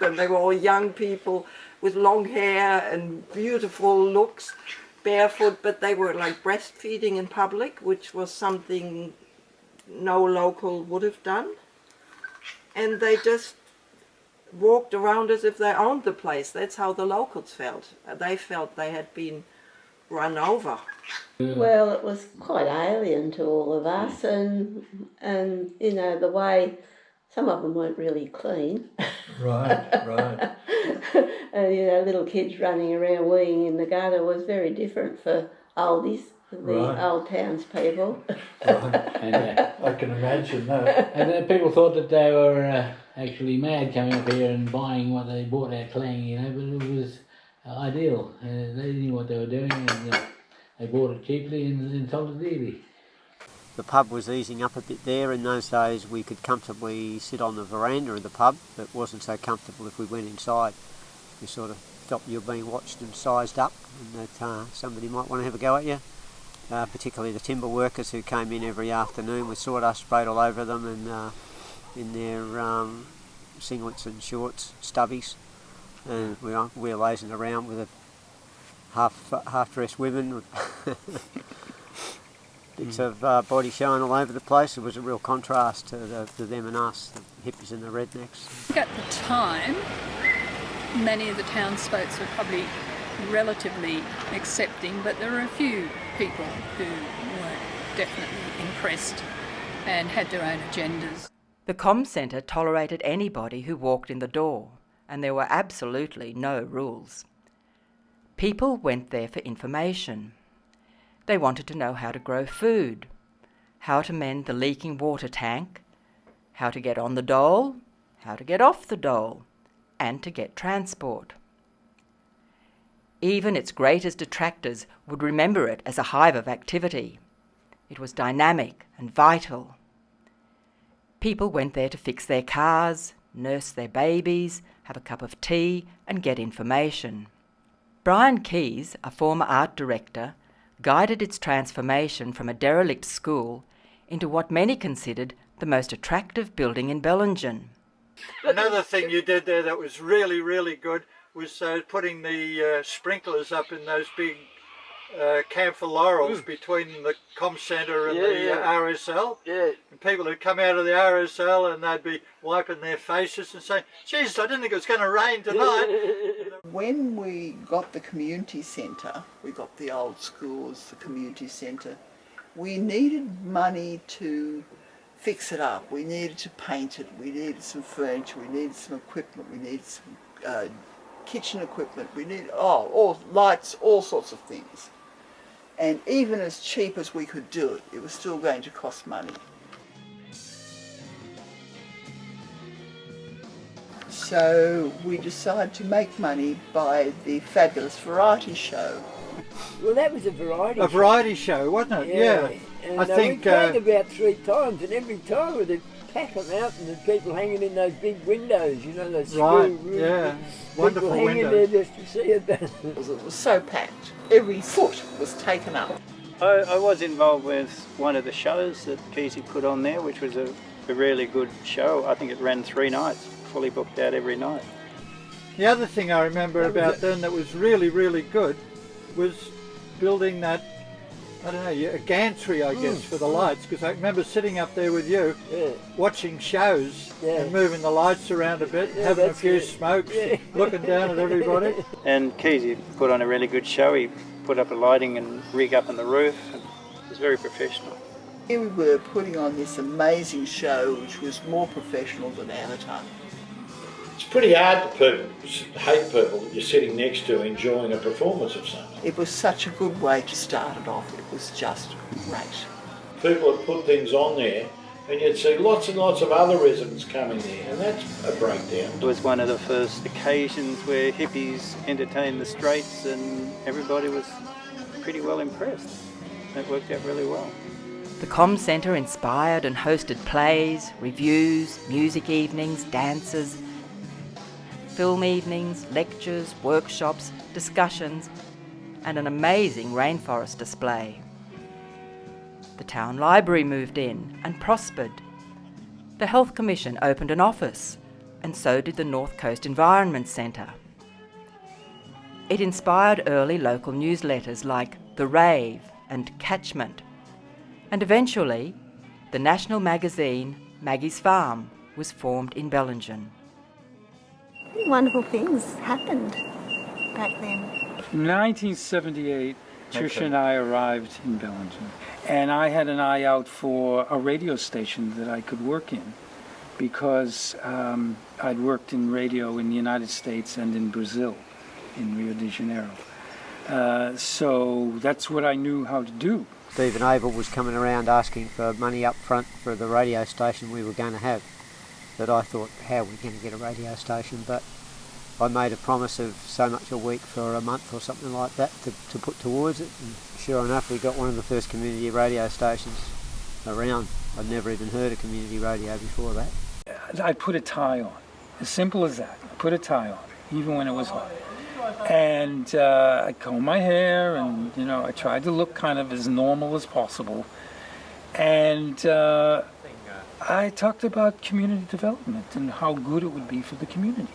And they were all young people with long hair and beautiful looks, barefoot, but they were like breastfeeding in public, which was something no local would have done. And they just walked around as if they owned the place. That's how the locals felt. They felt they had been run over. Well, it was quite alien to all of us, and the way some of them weren't really clean. Right. And little kids running around weeing in the gutter was very different for oldies, the old townspeople. And, I can imagine that. And people thought that they were actually mad coming up here and buying what they bought at Klang, but it was ideal. They knew what they were doing, and they bought it cheaply and sold it dearly. The pub was easing up a bit there. In those days we could comfortably sit on the veranda of the pub, but it wasn't so comfortable if we went inside. You sort of felt you were being watched and sized up, and that somebody might want to have a go at you. Particularly the timber workers who came in every afternoon with sawdust sprayed all over them, and in their singlets and shorts, stubbies. And we were lazing around with half-dressed women. Bits of body showing all over the place. It was a real contrast to them and us, the hippies and the rednecks. At the time, many of the townsfolk were probably relatively accepting, but there were a few people who weren't definitely impressed and had their own agendas. The Com Centre tolerated anybody who walked in the door, and there were absolutely no rules. People went there for information. They wanted to know how to grow food, how to mend the leaking water tank, how to get on the dole, how to get off the dole, and to get transport. Even its greatest detractors would remember it as a hive of activity. It was dynamic and vital. People went there to fix their cars, nurse their babies, have a cup of tea, and get information. Brian Keyes, a former art director, guided its transformation from a derelict school into what many considered the most attractive building in Bellingen. Another thing you did there that was really, really good was putting the sprinklers up in those big camphor laurels between the comm centre and the RSL. Yeah. And people would come out of the RSL and they'd be wiping their faces and saying, "Geez, I didn't think it was going to rain tonight." When we got the community centre, we got the old schools, the community centre, we needed money to fix it up. We needed to paint it, we needed some furniture, we needed some equipment, we needed some kitchen equipment, we needed all lights, all sorts of things. And even as cheap as we could do it, it was still going to cost money. So we decided to make money by the fabulous variety show. Well, that was a variety show. A variety show, wasn't it? Yeah. And I think we played about 3 times, and every time they'd pack them out and the people hanging in those big windows, you know, those school rooms. Yeah, people wonderful hanging windows. there just to see it. It was so packed. Every foot was taken up. I was involved with one of the shows that Kesey put on there, which was a really good show. I think it ran 3 nights, fully booked out every night. The other thing I remember about then that was really, really good was building that, I don't know, a gantry, I guess, for the lights, because I remember sitting up there with you, watching shows and moving the lights around a bit, having a few smokes, looking down at everybody. And Kesey put on a really good show. He put up a lighting and rig up on the roof. And it was very professional. Here we were putting on this amazing show, which was more professional than our time. It's pretty hard to hate people that you're sitting next to enjoying a performance of something. It was such a good way to start it off. It was just great. People had put things on there and you'd see lots and lots of other residents coming there, and that's a breakdown. It was one of the first occasions where hippies entertained the streets and everybody was pretty well impressed. It worked out really well. The comm centre inspired and hosted plays, reviews, music evenings, dances, film evenings, lectures, workshops, discussions, and an amazing rainforest display. The town library moved in and prospered. The Health Commission opened an office, and so did the North Coast Environment Centre. It inspired early local newsletters like The Rave and Catchment, and eventually the national magazine Maggie's Farm was formed in Bellingen. Wonderful things happened back then. In 1978, Tricia and I arrived in Bellingen, and I had an eye out for a radio station that I could work in because I'd worked in radio in the United States and in Brazil, in Rio de Janeiro. So that's what I knew how to do. Stephen Abel was coming around asking for money up front for the radio station we were going to have. But I thought, how are we going to get a radio station? But I made a promise of so much a week for a month or something like that to put towards it. And sure enough, we got one of the first community radio stations around. I'd never even heard of community radio before that. I put a tie on, as simple as that. I put a tie on, even when it was hot. And I combed my hair and, you know, I tried to look kind of as normal as possible. And I talked about community development and how good it would be for the community.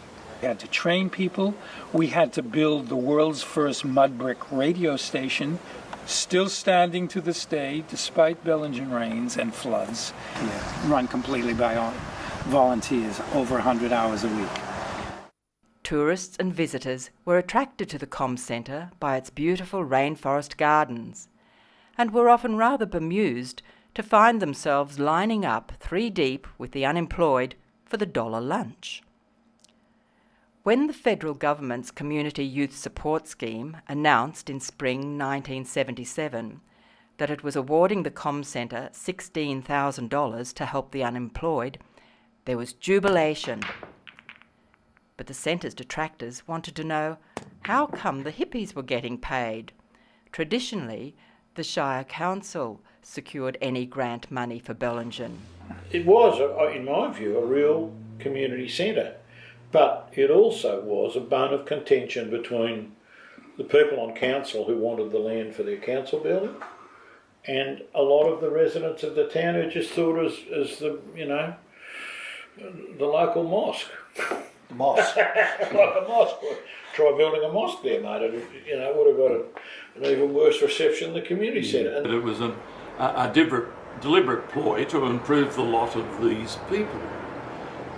We had to train people. We had to build the world's first mud brick radio station, still standing to this day, despite Bellingen rains and floods. Run completely by volunteers, over 100 hours a week. Tourists and visitors were attracted to the comm centre by its beautiful rainforest gardens, and were often rather bemused to find themselves lining up 3 deep with the unemployed for the $1 lunch. When the federal government's Community Youth Support Scheme announced in spring 1977 that it was awarding the Com Centre $16,000 to help the unemployed, there was jubilation. But the centre's detractors wanted to know how come the hippies were getting paid. Traditionally, the Shire Council secured any grant money for Bellingen. It was, in my view, a real community centre, but it also was a bone of contention between the people on council who wanted the land for their council building and a lot of the residents of the town who just thought as the, you know, the local mosque. The mosque. Like a mosque. Try building a mosque there, mate. It, you know, would have got an even worse reception than the community centre. And it was a deliberate ploy to improve the lot of these people.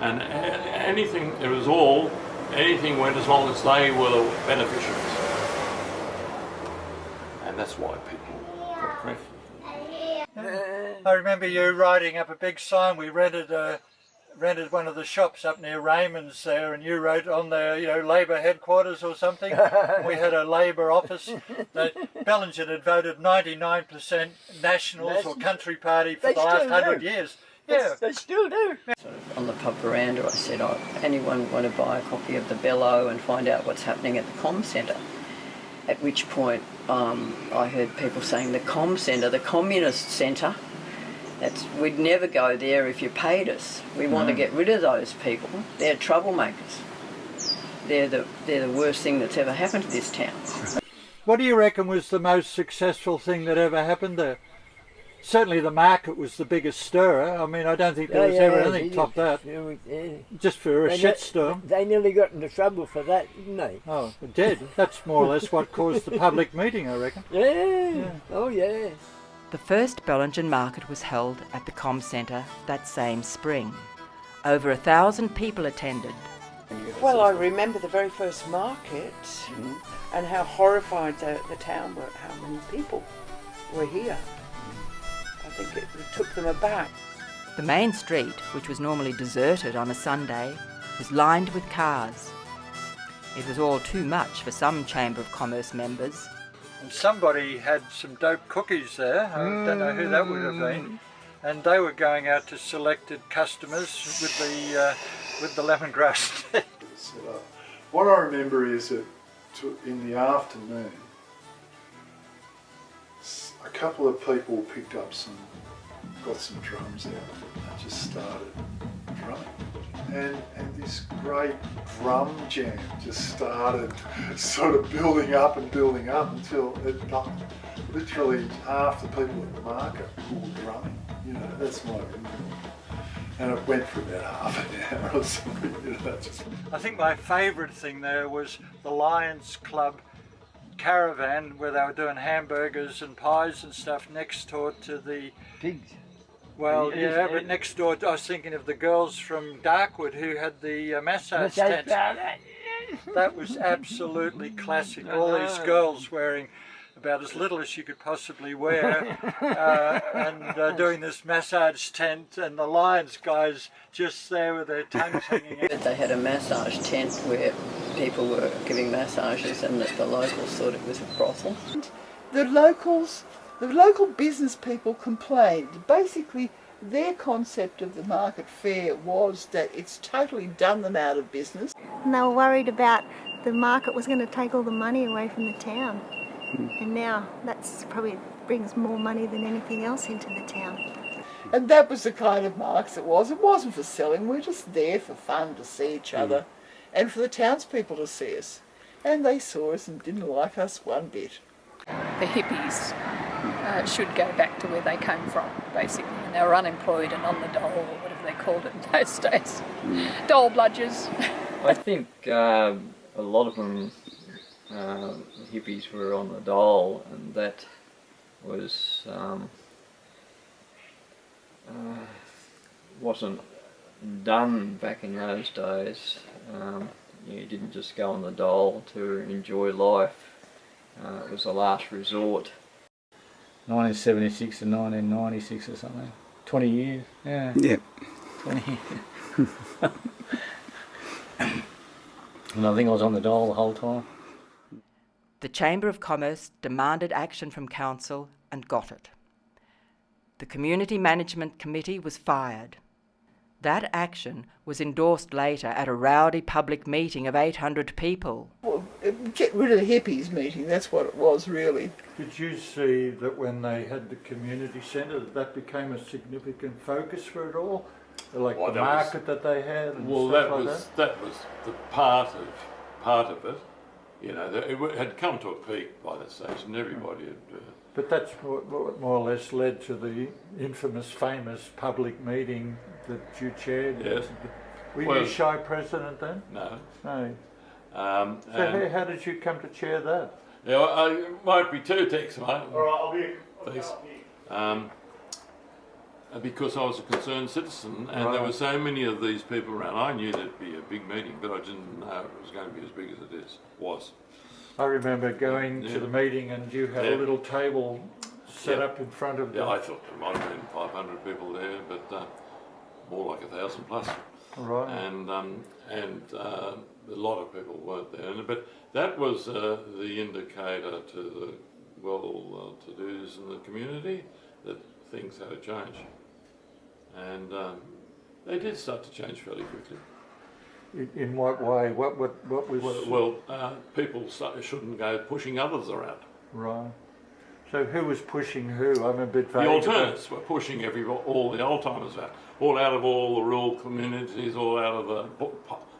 And anything went as long as they were the beneficiaries. And that's why people got preference. I remember you writing up a big sign. We rented one of the shops up near Raymond's there, and you wrote on there, you know, Labor headquarters or something. We had a Labor office. That Bellingen had voted 99% Nationals or Country Party for the last 100 years. Yeah, they still do. Sort of on the pub veranda, I said, anyone want to buy a copy of the Bello and find out what's happening at the Com Centre? At which point I heard people saying the Com Centre, the Communist Centre, we'd never go there if you paid us. We want to get rid of those people. They're troublemakers. They're the worst thing that's ever happened to this town. What do you reckon was the most successful thing that ever happened there? Certainly the market was the biggest stirrer. I mean, I don't think there was ever anything top that. Just for a shitstorm. They nearly got into trouble for that, didn't they? Oh, they did. That's more or less what caused the public meeting, I reckon. Yeah. Oh, yeah. The first Bellingen market was held at the Com Centre that same spring. Over 1,000 people attended. Well, I remember the very first market and how horrified the town were, how many people were here. I think it took them aback. The main street, which was normally deserted on a Sunday, was lined with cars. It was all too much for some Chamber of Commerce members. And somebody had some dope cookies there. I don't know who that would have been. And they were going out to selected customers with the lemongrass tea. What I remember is that in the afternoon, a couple of people picked up got some drums out and just started drumming. And this great drum jam just started sort of building up until literally half the people at the market were drumming. You know, that's my memory. And it went for about half an hour or something. You know, I think my favourite thing there was the Lions Club caravan where they were doing hamburgers and pies and stuff next door to the pigs. Well, yeah, but next door, I was thinking of the girls from Darkwood who had the massage tent. That was absolutely classic. All these girls wearing about as little as you could possibly wear and doing this massage tent, and the Lions guys just there with their tongues hanging out. They had a massage tent where people were giving massages and that the locals thought it was a brothel. The local business people complained. Basically, their concept of the market fair was that it's totally done them out of business. And they were worried about the market was going to take all the money away from the town. And now that's probably brings more money than anything else into the town. And that was the kind of market it was. It wasn't for selling. We were just there for fun, to see each other and for the townspeople to see us. And they saw us and didn't like us one bit. The hippies should go back to where they came from, basically. And they were unemployed and on the dole, or whatever they called it in those days. Dole bludgers. I think a lot of them, hippies, were on the dole, and that was wasn't done back in those days. You didn't just go on the dole to enjoy life. It was a last resort. 1976 to 1996 or something. 20 years, yeah. Yep. 20 years. And I think I was on the dole the whole time. The Chamber of Commerce demanded action from council and got it. The Community Management Committee was fired. That action was endorsed later at a rowdy public meeting of 800 people. Well, get rid of the hippies meeting, that's what it was really. Did you see that when they had the community centre that became a significant focus for it all? Like Well, the market that they had and Well, stuff that was the part of it. You know, it had come to a peak by that stage, and everybody had. But that's what more or less led to the infamous, famous public meeting that you chaired. Yes. Were Well, you shy president then? No. No. So how did you come to chair that? Yeah, I might be two texts, mate. All right, I'll be. Please. Because I was a concerned citizen, and Right. there were so many of these people around. I knew there'd be a big meeting, but I didn't know it was going to be as big as it was. I remember going to the meeting and you had a little table set up in front of the... Yeah, I thought there might have been 500 people there, but more like 1,000 plus. Right. And a lot of people weren't there. But that was the indicator to the well-to-dos in the community that things had to change. And they did start to change fairly quickly. In what way? What was... Well, people shouldn't go pushing others around. Right. So who was pushing who? I'm a bit vague. The alternates were pushing all the old-timers out of all the rural communities, all out of the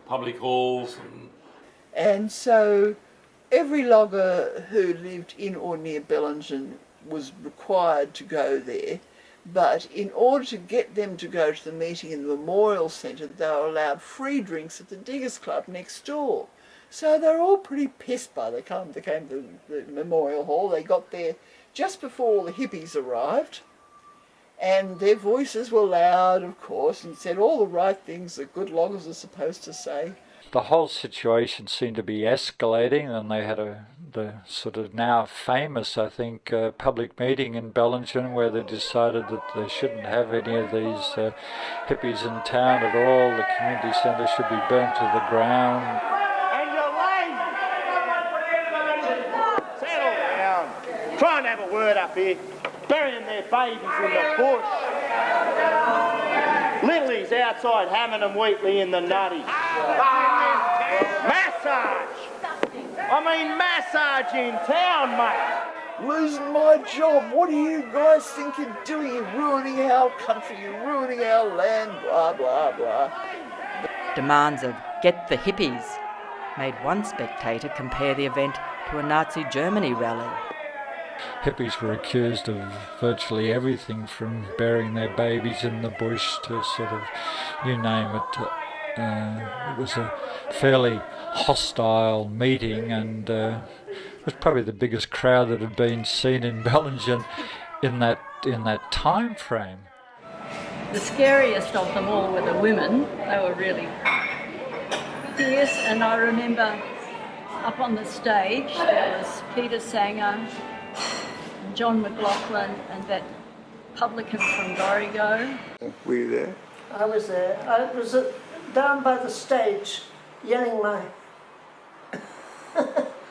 public halls. And so every logger who lived in or near Bellingen was required to go there. But in order to get them to go to the meeting in the Memorial Centre, they were allowed free drinks at the Diggers Club next door. So they were all pretty pissed by the time they came to the Memorial Hall. They got there just before all the hippies arrived, and their voices were loud, of course, and said all the right things that good loggers are supposed to say. The whole situation seemed to be escalating, and they had the sort of now famous, I think, public meeting in Bellingen where they decided that they shouldn't have any of these hippies in town at all. The community centre should be burnt to the ground. And you're lazy! Settle down. Try and have a word up here. Burying their babies in the bush. Littlies outside hamming and Wheatley in the nutty. Massage! I mean massage in town, mate! Losing my job, what do you guys think you're doing? You're ruining our country, you're ruining our land, blah, blah, blah. Demands of "get the hippies" made one spectator compare the event to a Nazi Germany rally. Hippies were accused of virtually everything from burying their babies in the bush to sort of, you name it. It was a fairly hostile meeting, and it was probably the biggest crowd that had been seen in Bellingen in that time frame. The scariest of them all were the women. They were really fierce, and I remember up on the stage there was Peter Sanger, John McLaughlin, and that publican from Dorrigo. Were you there? I was there. I was down by the stage yelling my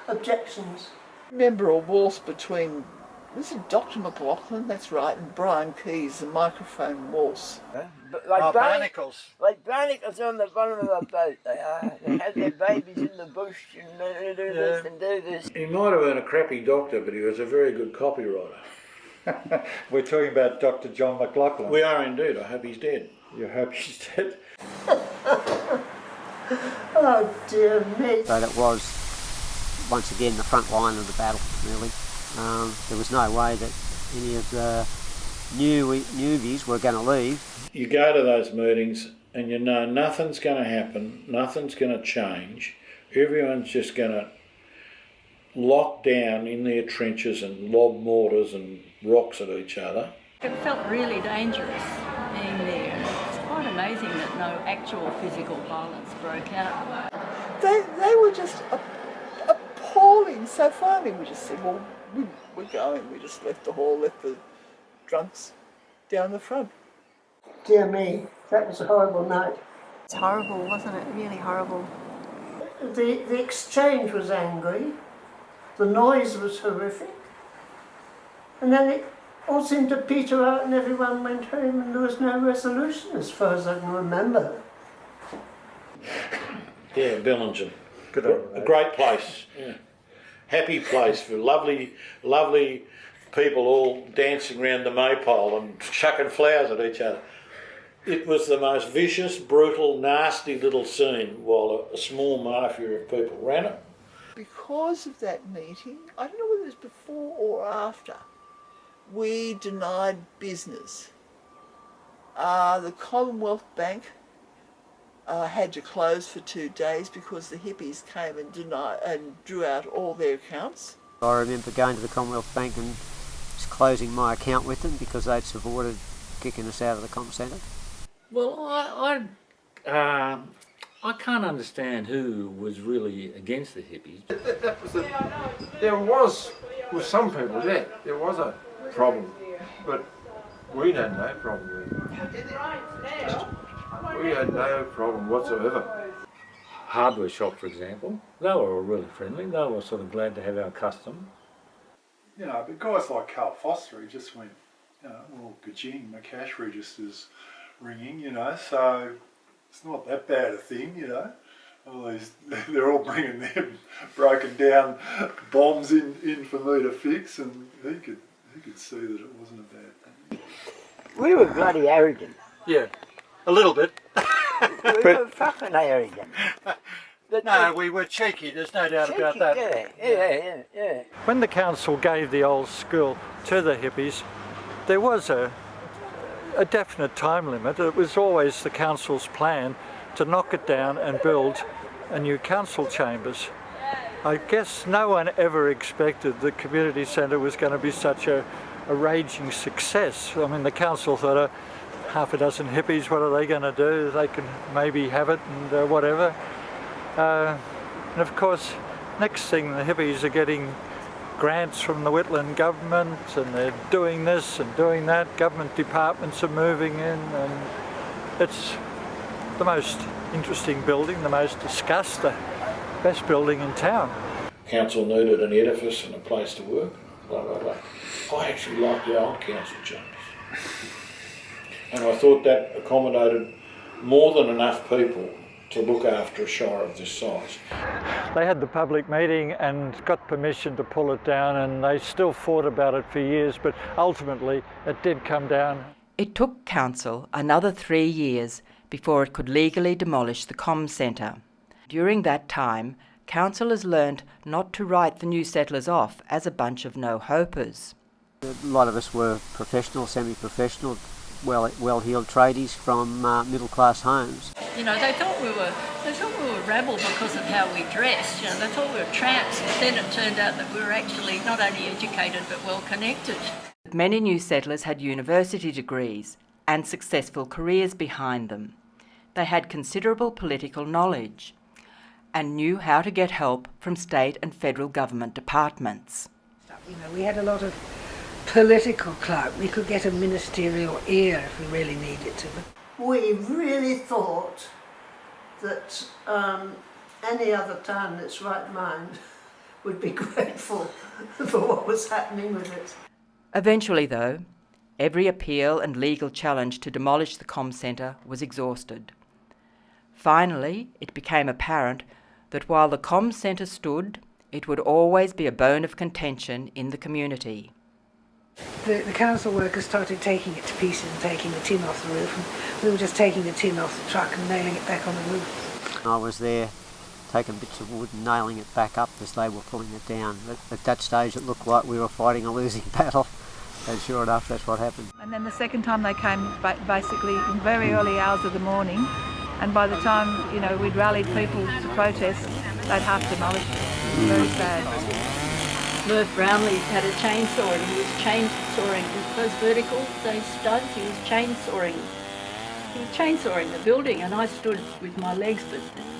objections. Remember a waltz between, was it Dr. McLaughlin? That's right, and Brian Keys, the microphone waltz. Like barnacles. Like barnacles on the bottom of the boat. They are. They have their babies in the bush and they do this and do this. He might have been a crappy doctor, but he was a very good copywriter. We're talking about Dr. John McLaughlin. We are indeed. I hope he's dead. You hope he's dead? Oh dear me. But it was, once again, the front line of the battle, really. There was no way that any of the newbies were going to leave. You go to those meetings and you know nothing's going to happen, nothing's going to change. Everyone's just going to lock down in their trenches and lob mortars and rocks at each other. It felt really dangerous being there. It's quite amazing that no actual physical violence broke out. They were just appalling. So finally we just said, well, we're going. We just left the hall, left the drunks down the front. Dear me, that was a horrible night. It's horrible, wasn't it? Really horrible. the exchange was angry, the noise was horrific, and then it all seemed to peter out and everyone went home and there was no resolution as far as I can remember. Yeah, Bellingen. A great place. Yeah. Happy place for lovely people all dancing around the maypole and chucking flowers at each other. It was the most vicious, brutal, nasty little scene while a small mafia of people ran it. Because of that meeting, I don't know whether it was before or after, we denied business. The Commonwealth Bank had to close for 2 days because the hippies came and drew out all their accounts. I remember going to the Commonwealth Bank and just closing my account with them because they'd supported kicking us out of the comm centre. Well, I can't understand who was really against the hippies. There was, with some people, there was a problem, but we had no problem with it. We had no problem whatsoever. Hardware shop, for example, they were all really friendly. They were sort of glad to have our custom. You know, but guys like Carl Foster, he just went, you know, well, ka-ching, my cash register's ringing, you know, so it's not that bad a thing, you know. All these, they're all bringing their broken down bombs in for me to fix, and he could see that it wasn't a bad thing. We were bloody arrogant. Yeah, a little bit. We were fucking arrogant. No, we were cheeky, there's no doubt about that. Yeah. When the council gave the old school to the hippies, there was a definite time limit. It was always the council's plan to knock it down and build a new council chambers. I guess no one ever expected the community centre was going to be such a raging success. I mean, the council thought half a dozen hippies, what are they going to do? They can maybe have it and whatever. And of course, next thing, the hippies are getting grants from the Whitland government, and they're doing this and doing that. Government departments are moving in, and it's the most interesting building, the most discussed, the best building in town. Council needed an edifice and a place to work, blah, blah, blah. I actually liked the old council chambers. And I thought that accommodated more than enough people to look after a shire of this size. They had the public meeting and got permission to pull it down, and they still fought about it for years, but ultimately it did come down. It took council another 3 years before it could legally demolish the comm centre. During that time, councillors learned not to write the new settlers off as a bunch of no-hopers. A lot of us were professional, semi-professional, well-heeled tradies from middle-class homes. You know, they thought we were rabble because of how we dressed. You know, they thought we were tramps, but then it turned out that we were actually not only educated but well connected. Many new settlers had university degrees and successful careers behind them. They had considerable political knowledge and knew how to get help from state and federal government departments. You know, we had a lot of political clout. We could get a ministerial ear if we really needed to. We really thought that any other town in its right mind would be grateful for what was happening with it. Eventually, though, every appeal and legal challenge to demolish the comm centre was exhausted. Finally, it became apparent that while the comm centre stood, it would always be a bone of contention in the community. The council workers started taking it to pieces and taking the tin off the roof, and we were just taking the tin off the truck and nailing it back on the roof. I was there taking bits of wood and nailing it back up as they were pulling it down. At that stage it looked like we were fighting a losing battle, and sure enough that's what happened. And then the second time they came basically in very early hours of the morning, and by the time, you know, we'd rallied people to protest, they'd half demolished it. It was very sad. Merv Brownlee had a chainsaw and he was chainsawing those vertical, those studs, he was chainsawing. He was chainsawing the building, and I stood with my legs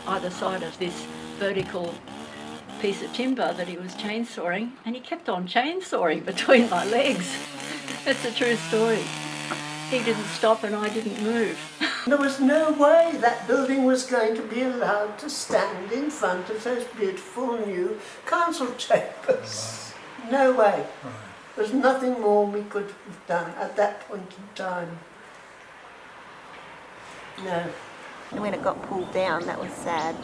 either side of this vertical piece of timber that he was chainsawing, and he kept on chainsawing between my legs. That's a true story. he didn't stop and I didn't move. There was no way that building was going to be allowed to stand in front of those beautiful new council chambers. No way. There's nothing more we could have done at that point in time. No. And when it got pulled down, that was sad.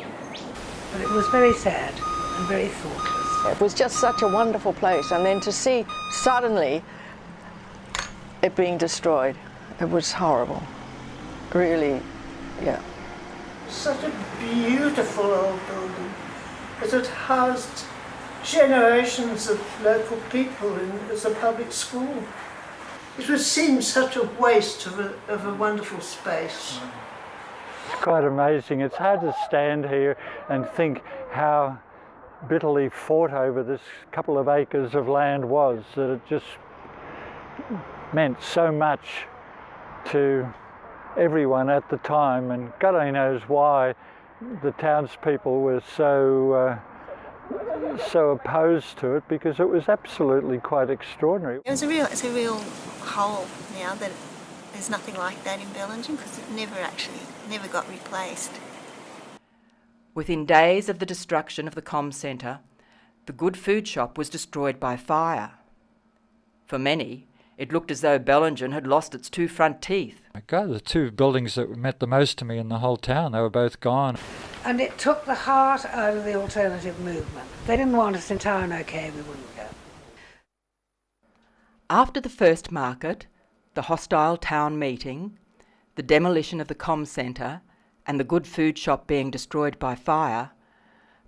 But it was very sad and very thoughtless. It was just such a wonderful place, and then to see suddenly it being destroyed, it was horrible. Really, yeah. Such a beautiful old building. It housed generations of local people as a public school. It would seem such a waste of a wonderful space. It's quite amazing. It's hard to stand here and think how bitterly fought over this couple of acres of land was, that it just meant so much to everyone at the time, and God only knows why the townspeople were so opposed to it, because it was absolutely quite extraordinary. It's a real hole now that there's nothing like that in Bellingen, because it never got replaced. Within days of the destruction of the comm centre, the Good Food Shop was destroyed by fire. For many, it looked as though Bellingen had lost its two front teeth. God, the two buildings that meant the most to me in the whole town, they were both gone. And it took the heart out of the alternative movement. They didn't want us in town, okay, we wouldn't go. After the first market, the hostile town meeting, the demolition of the comm centre, and the Good Food Shop being destroyed by fire,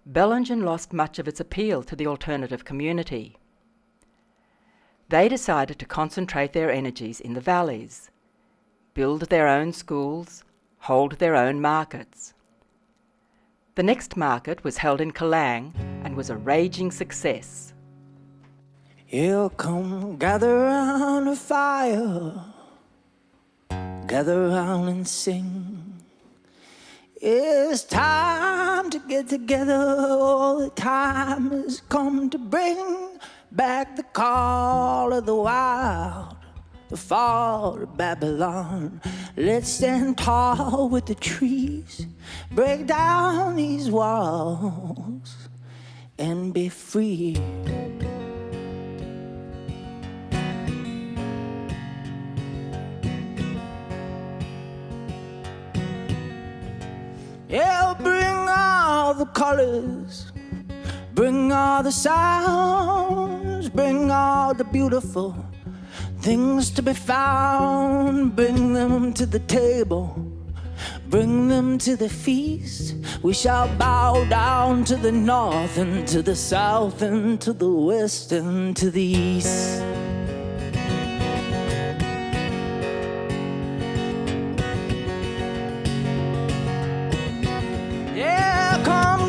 Bellingen lost much of its appeal to the alternative community. They decided to concentrate their energies in the valleys, build their own schools, hold their own markets. The next market was held in Kalang and was a raging success. Yeah, come gather round a fire, gather round and sing. It's time to get together, all the time has come to bring back the call of the wild, the fall of Babylon. Let's stand tall with the trees, break down these walls and be free. Yeah, bring all the colors, bring all the sounds, bring all the beautiful things to be found. Bring them to the table, bring them to the feast. We shall bow down to the north and to the south and to the west and to the east.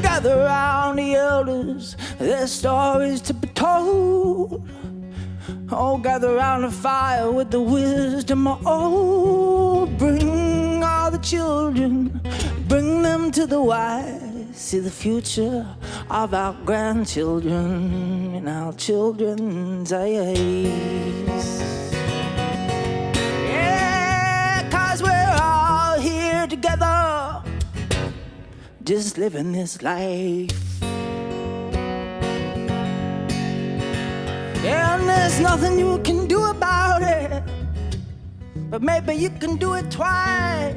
Gather round the elders, their stories to be told. Oh, gather round the fire with the wisdom of old. Bring all the children, bring them to the wise. See the future of our grandchildren in our children's eyes. Yeah, 'cause we're all here together, just living this life. And there's nothing you can do about it, but maybe you can do it twice.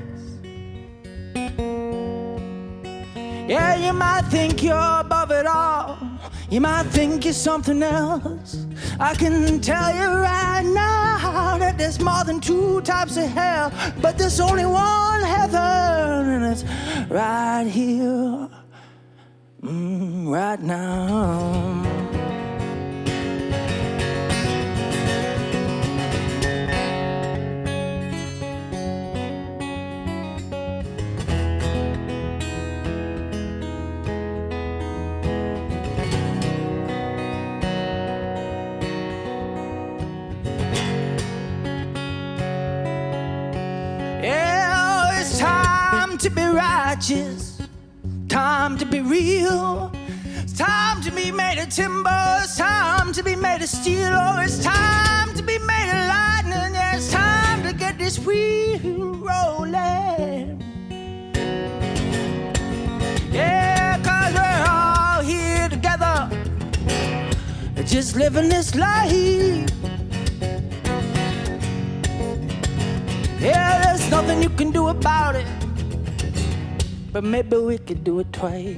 Yeah, you might think you're above it all, you might think you're something else. I can tell you right now that there's more than two types of hell, but there's only one heaven, and it's right here, right now. To be righteous, time to be real. It's time to be made of timber, it's time to be made of steel, or it's time to be made of lightning. Yeah, it's time to get this wheel rolling. Yeah, 'cause we're all here together, just living this life. Yeah, there's nothing you can do about it, but maybe we could do it twice.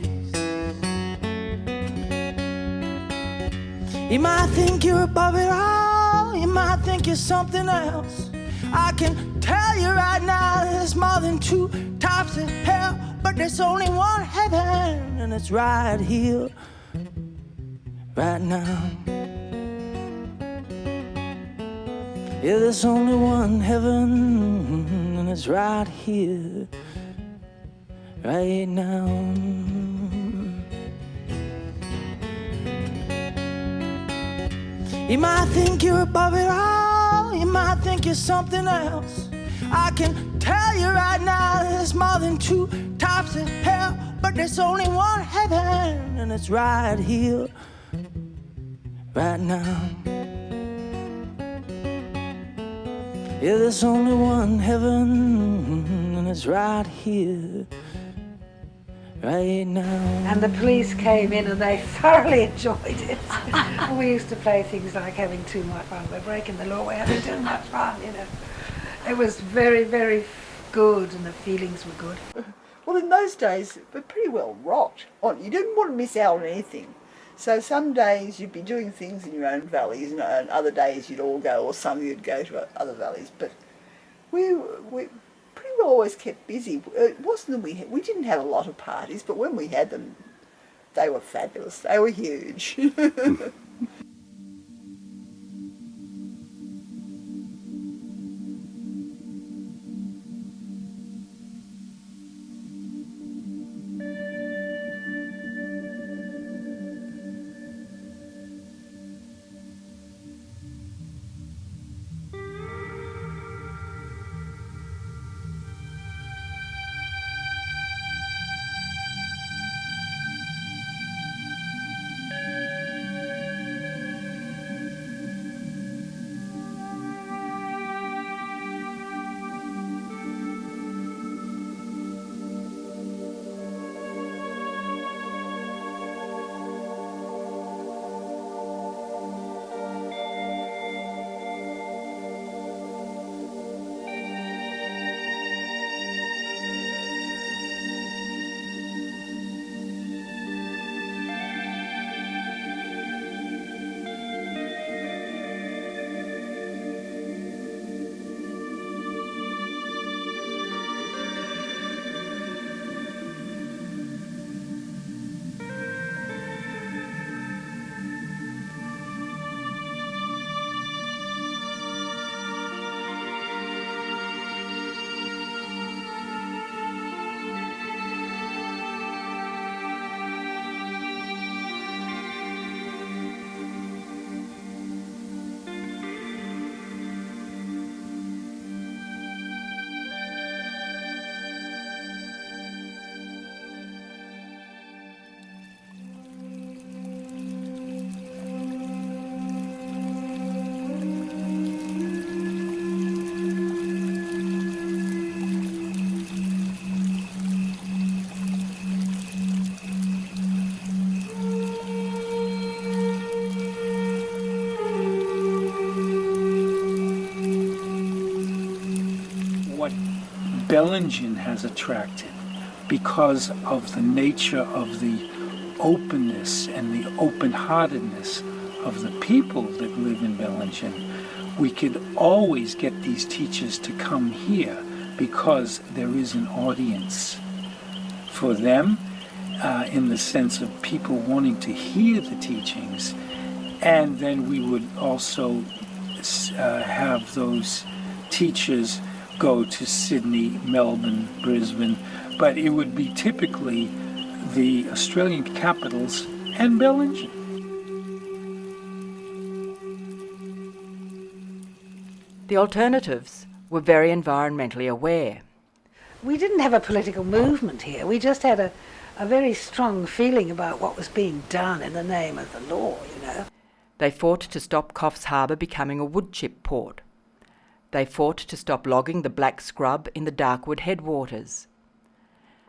You might think you're above it all, you might think you're something else. I can tell you right now, there's more than two types of hell, but there's only one heaven, and it's right here, right now. Yeah, there's only one heaven, and it's right here, right now. You might think you're above it all, you might think you're something else. I can tell you right now, there's more than two types of hell, but there's only one heaven, and it's right here, right now. Yeah, there's only one heaven, and it's right here, right now. And the police came in and they thoroughly enjoyed it. And we used to play things like having too much fun. We're breaking the law, we're having too much fun, you know. It was very, very good, and the feelings were good. Well, in those days, we're pretty well rocked. You didn't want to miss out on anything. So some days you'd be doing things in your own valleys, and other days you'd all go, or some you'd go to other valleys. But we pretty well always kept busy. It wasn't that we didn't have a lot of parties, but when we had them, they were fabulous. They were huge. Bellingen has attracted because of the nature of the openness and the open-heartedness of the people that live in Bellingen. We could always get these teachers to come here because there is an audience for them in the sense of people wanting to hear the teachings. And then we would also have those teachers go to Sydney, Melbourne, Brisbane, but it would be typically the Australian capitals and Bellingen. The alternatives were very environmentally aware. We didn't have a political movement here. We just had a very strong feeling about what was being done in the name of the law, you know. They fought to stop Coffs Harbour becoming a woodchip port. They fought to stop logging the black scrub in the Darkwood headwaters.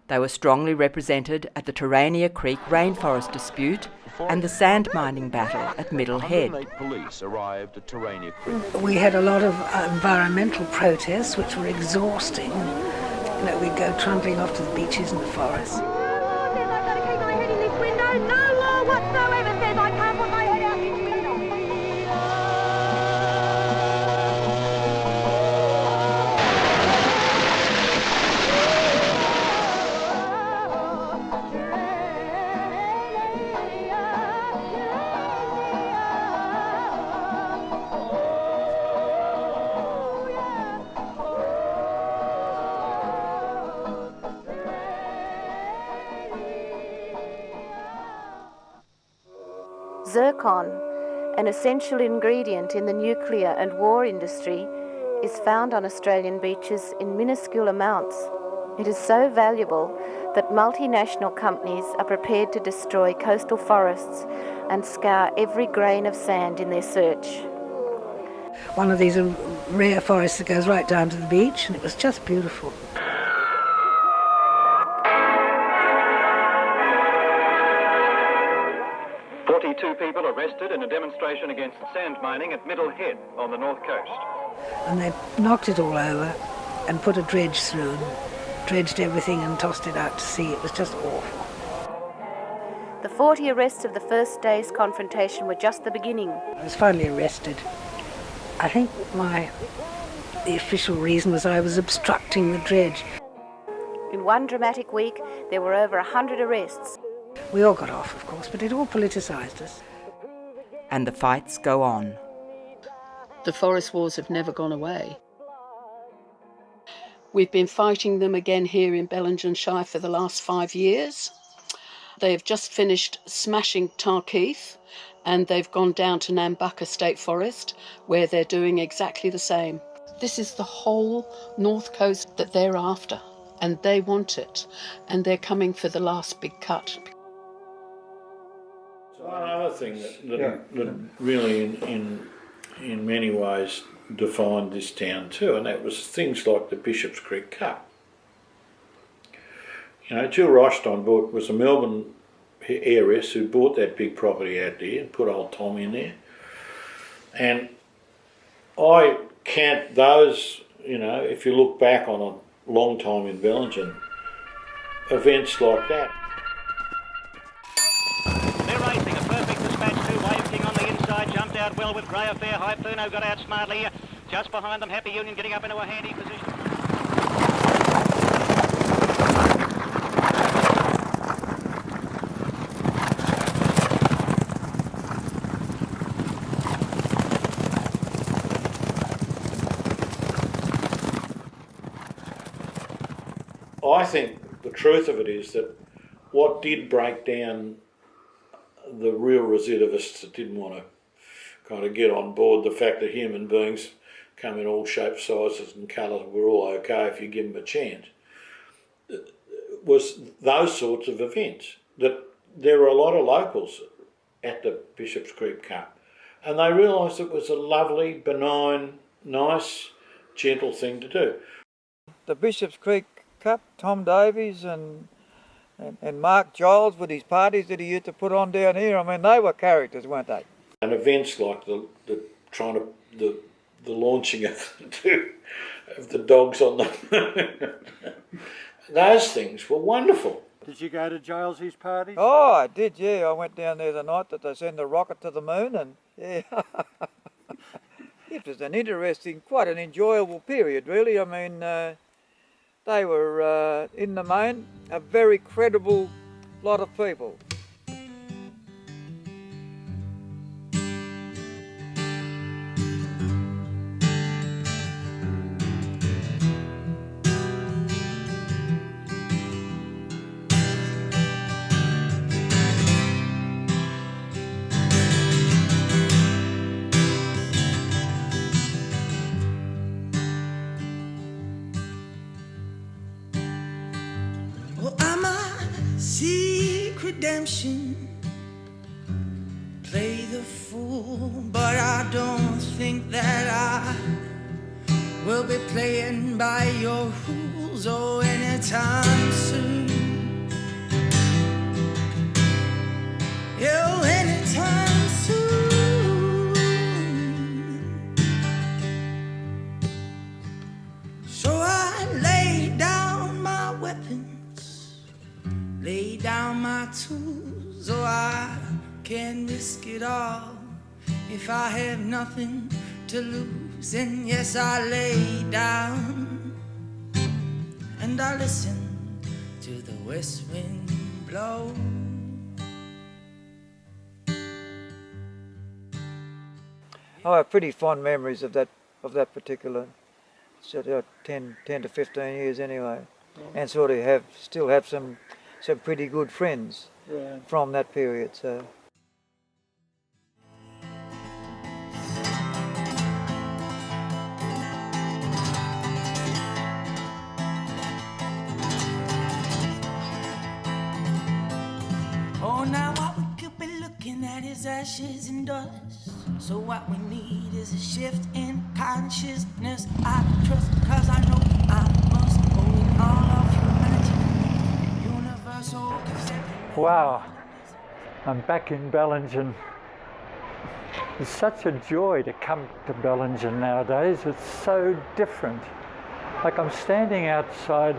They were strongly represented at the Terania Creek rainforest dispute and the sand mining battle at Middle Head. Police arrived at Terania Creek. We had a lot of environmental protests which were exhausting. You know, we'd go trundling off to the beaches and the forests. No law whatsoever says I can't put my head out this window. Zircon, an essential ingredient in the nuclear and war industry, is found on Australian beaches in minuscule amounts. It is so valuable that multinational companies are prepared to destroy coastal forests and scour every grain of sand in their search. One of these rare forests that goes right down to the beach, and it was just beautiful. People arrested in a demonstration against sand mining at Middle Head on the north coast. And they knocked it all over and put a dredge through and dredged everything and tossed it out to sea. It was just awful. The 40 arrests of the first day's confrontation were just the beginning. I was finally arrested. I think the official reason was I was obstructing the dredge. In one dramatic week, there were over 100 arrests. We all got off, of course, but it all politicised us. And the fights go on. The forest wars have never gone away. We've been fighting them again here in Bellingen Shire for the last 5 years. They have just finished smashing Tarkeith, and they've gone down to Nambucca State Forest, where they're doing exactly the same. This is the whole north coast that they're after, and they want it, and they're coming for the last big cut. One other thing that really in many ways defined this town too, and that was things like the Bishop's Creek Cup. You know, Jill Rochton was a Melbourne heiress who bought that big property out there and put old Tom in there. And I count those, you know, if you look back on a long time in Bellingen, events like that. Jumped out well with Grey Affair. High Puno got out smartly. Just behind them, Happy Union getting up into a handy position. I think the truth of it is that what did break down the real recidivists that didn't want to kind of get on board the fact that human beings come in all shapes, sizes and colours, we're all okay if you give them a chance, was those sorts of events. That there were a lot of locals at the Bishop's Creek Cup, and they realised it was a lovely, benign, nice, gentle thing to do. The Bishop's Creek Cup, Tom Davies and Mark Giles with his parties that he used to put on down here, I mean, they were characters, weren't they? And events like the launching of the dogs on the those things were wonderful. Did you go to Giles's parties? Oh, I did, yeah. I went down there the night that they sent the rocket to the moon, and yeah. It was an interesting, quite an enjoyable period, really. I mean, they were, in the main, a very credible lot of people. seek redemption, play the fool, but I don't think that I will be playing by your rules anytime soon. Anytime soon. So I lay down my weapons, lay down my tools, so I can risk it all if I have nothing to lose. And yes, I lay down and I listen to the west wind blow. I have pretty fond memories of that particular, sort of 10 to 15 years anyway, and sort of still have some pretty good friends from that period. So. Oh, now what we could be looking at is ashes and dust. So what we need is a shift in consciousness. I trust, cause I know I must own all of humanity. Universal concept. Wow, I'm back in Bellingen. It's such a joy to come to Bellingen nowadays. It's so different. Like I'm standing outside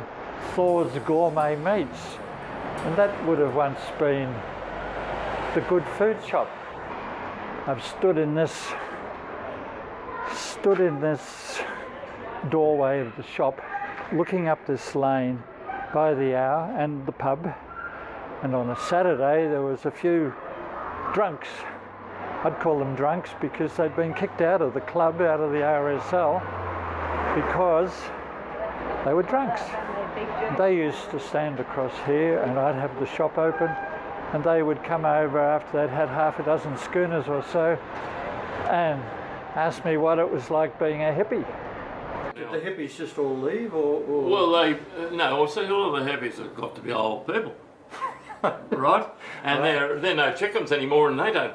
Thor's Gourmet Meats, and that would have once been the good food shop. I've stood in this doorway of the shop, looking up this lane by the hour and the pub. And on a Saturday there was a few drunks. I'd call them drunks because they'd been kicked out of the club, out of the RSL, because they were drunks. They used to stand across here and I'd have the shop open, and they would come over after they'd had half a dozen schooners or so and ask me what it was like being a hippie. Did the hippies just all leave, or? Well, no. See, all of the hippies have got to be old people, right? And right. They're no chickens anymore, and they don't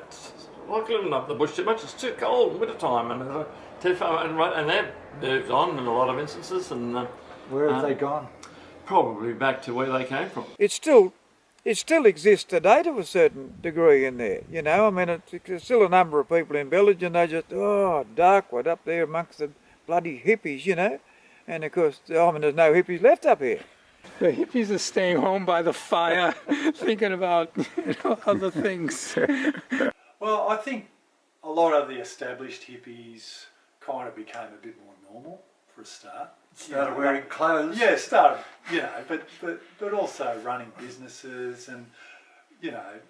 like living up the bush too much. It's too cold in winter time, and too far, and they've moved on in a lot of instances. And where have they gone? Probably back to where they came from. It still exists today to a certain degree in there, you know. I mean, there's still a number of people in Bellingen, they just, Darkwood up there amongst the bloody hippies, you know. And of course, there's no hippies left up here. The hippies are staying home by the fire, thinking about other things. Well, I think a lot of the established hippies kind of became a bit more normal for a start. Started wearing clothes. Yeah, started, but also running businesses and,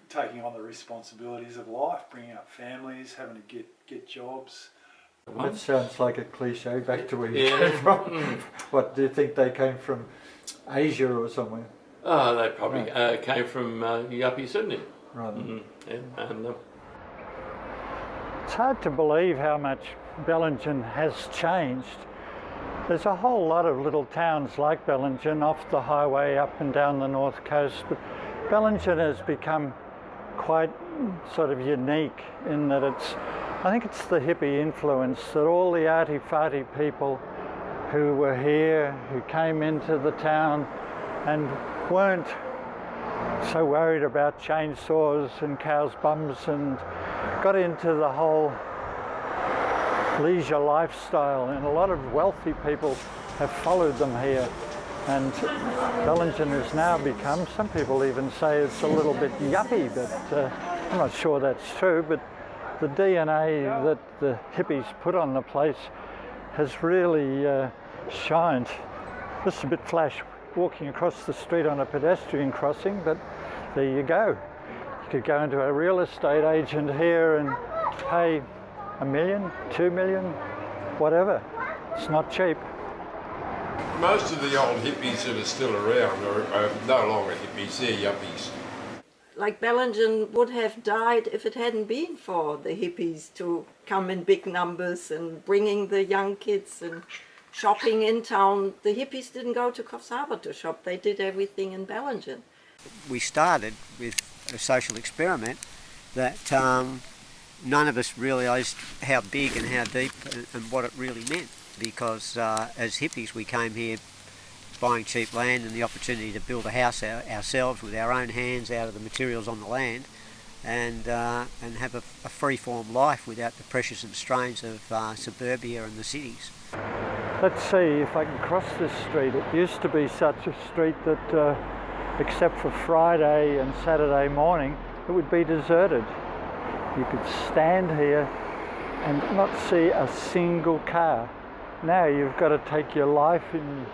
taking on the responsibilities of life, bringing up families, having to get jobs. That sounds like a cliche, back to where you came from. What, do you think they came from Asia or somewhere? Oh, they probably came from yuppie Sydney. Right. Mm-hmm. Yeah, and, it's hard to believe how much Bellingen has changed. There's a whole lot of little towns like Bellingen off the highway up and down the north coast, but Bellingen has become quite sort of unique in that I think it's the hippie influence, that all the arty-farty people who were here, who came into the town and weren't so worried about chainsaws and cows' bums and got into the whole leisure lifestyle, and a lot of wealthy people have followed them here, and Bellingen has now become, some people even say it's a little bit yuppie, but I'm not sure that's true, but the DNA that the hippies put on the place has really shined. This is a bit flash walking across the street on a pedestrian crossing, but there you go. You could go into a real estate agent here and pay $1 million, $2 million, whatever. It's not cheap. Most of the old hippies that are still around are no longer hippies, they're yuppies. Like Bellingen would have died if it hadn't been for the hippies to come in big numbers and bringing the young kids and shopping in town. The hippies didn't go to Coffs Harbour to shop, they did everything in Bellingen. We started with a social experiment that none of us realised how big and how deep and what it really meant, because as hippies we came here buying cheap land and the opportunity to build a house ourselves with our own hands out of the materials on the land, and have a free-form life without the pressures and strains of suburbia and the cities. Let's see if I can cross this street. It used to be such a street that, except for Friday and Saturday morning, it would be deserted. You could stand here and not see a single car. Now you've got to take your life in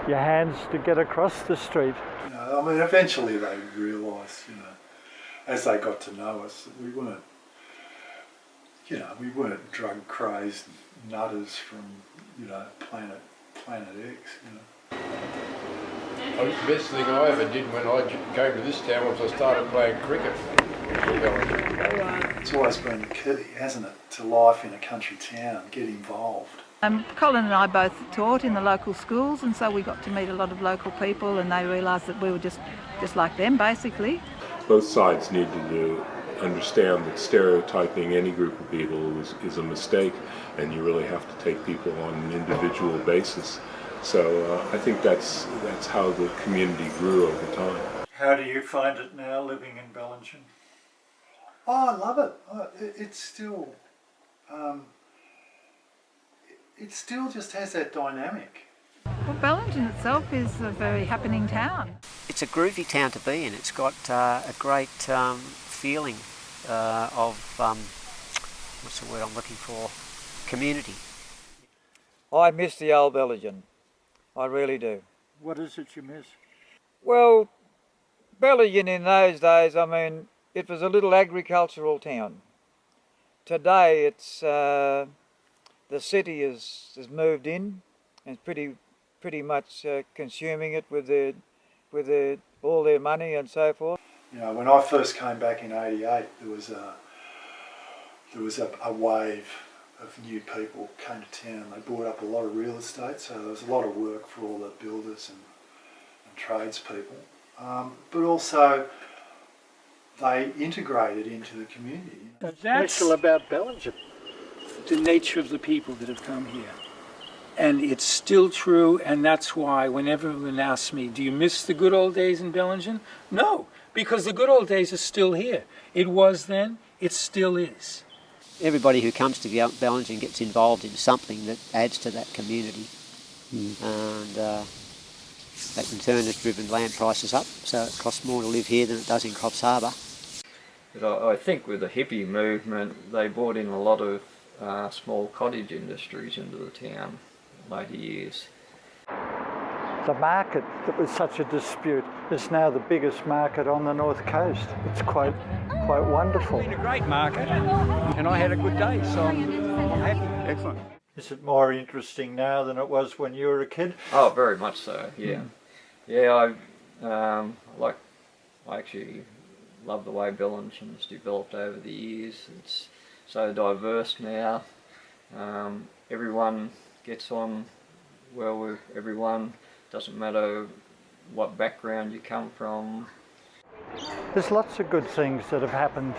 your hands to get across the street. You know, I mean, eventually they realised, you know, as they got to know us, that we weren't, you know, we weren't drug-crazed nutters from, you know, planet X, you know. The best thing I ever did when I came to this town was I started playing cricket. It's always been the key, hasn't it, to life in a country town, get involved. Colin and I both taught in the local schools, and so we got to meet a lot of local people, and they realised that we were just like them, basically. Both sides needed to understand that stereotyping any group of people is a mistake, and you really have to take people on an individual basis. So I think that's how the community grew over time. How do you find it now, living in Bellingen? Oh, I love it. It still just has that dynamic. Well, Bellingen itself is a very happening town. It's a groovy town to be in. It's got a great feeling of, what's the word I'm looking for, community. I miss the old Bellingen. I really do. What is it you miss? Well, Bellingen in those days, I mean, it was a little agricultural town. Today it's, the city has moved in and pretty much consuming it with all their money and so forth. You know, when I first came back in '88, there was a wave of new people came to town. They bought up a lot of real estate, so there was a lot of work for all the builders and tradespeople. But also, they integrated into the community. That's special about Bellingen, the nature of the people that have come here. And it's still true, and that's why whenever everyone asks me, do you miss the good old days in Bellingen? No, because the good old days are still here. It was then, it still is. Everybody who comes to Bellingen gets involved in something that adds to that community. And that in turn has driven land prices up, so it costs more to live here than it does in Coffs Harbour. But I think with the hippie movement, they brought in a lot of small cottage industries into the town in later years. The market that was such a dispute is now the biggest market on the north coast. It's quite wonderful. It's been a great market, and I had a good day, so I'm happy. Excellent. Is it more interesting now than it was when you were a kid? Oh, very much so. Yeah, yeah. I actually love the way Bellingen's developed over the years. It's so diverse now. Everyone gets on well with everyone. Doesn't matter what background you come from. There's lots of good things that have happened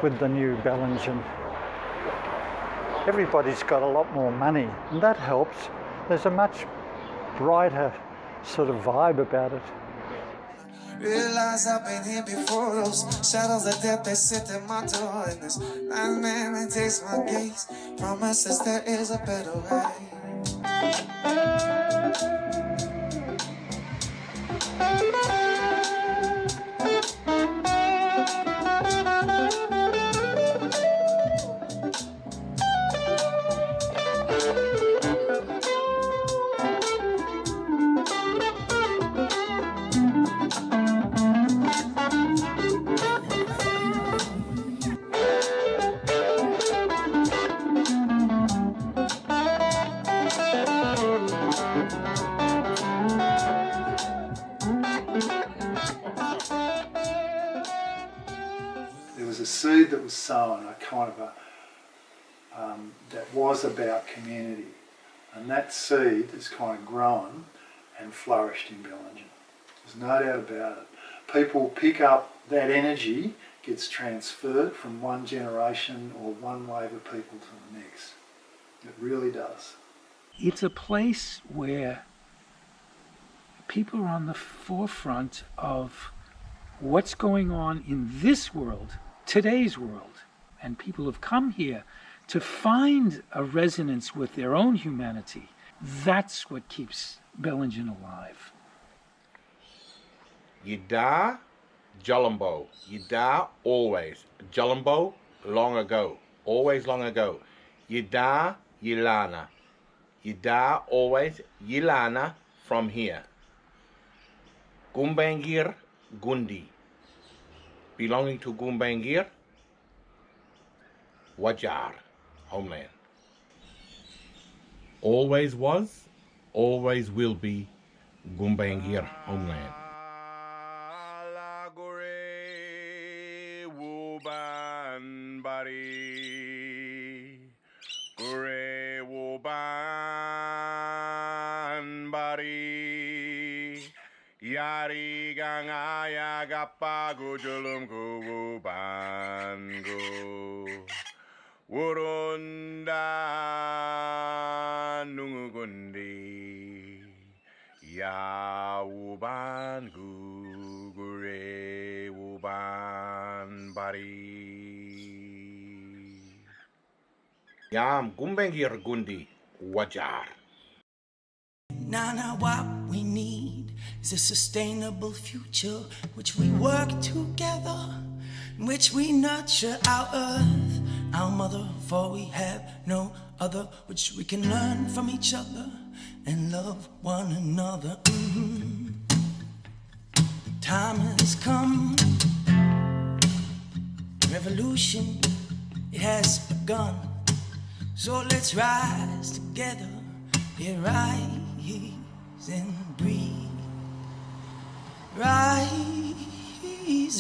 with the new Bellingen. Everybody's got a lot more money, and that helps. There's a much brighter sort of vibe about it. Realize I've been here before, those shadows of death that sit in my door, and this nightmare that takes my gaze promises there is a better way. Seed that was sown, a kind of that was about community, and that seed has kind of grown and flourished in Bellingen. There's no doubt about it. People pick up that energy, gets transferred from one generation or one wave of people to the next. It really does. It's a place where people are on the forefront of what's going on in this world, today's world. And people have come here to find a resonance with their own humanity. That's what keeps Bellingen alive. Yida, Jolombo. Yida, always. Jolombo, long ago. Always long ago. Yida, Yilana. Yida, always. Yilana, from here. Gumbangir, Gundi. Belonging to Gumbangir, Wajar, homeland. Always was, always will be Gumbangir, homeland. Yari gangaya gapago julum go bango Wurunda nungugundi Ya uban gugure uban bari Yam gumbengir gundi wajar. Now what we need is a sustainable future, which we work together, in which we nurture our earth, our mother, for we have no other, which we can learn from each other and love one another. Time has come, revolution, it has begun, so let's rise together, rise and breathe, rise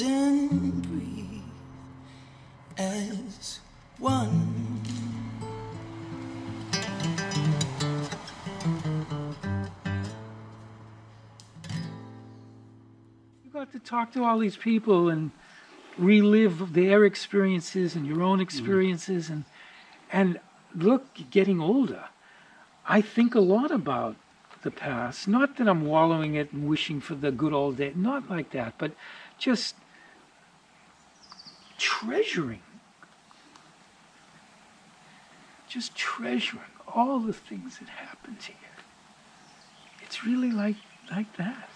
and breathe as one. You got to talk to all these people and relive their experiences and your own experiences, and look, getting older, I think a lot about the past. Not that I'm wallowing it and wishing for the good old days, not like that, but just treasuring all the things that happened here. It's really like that.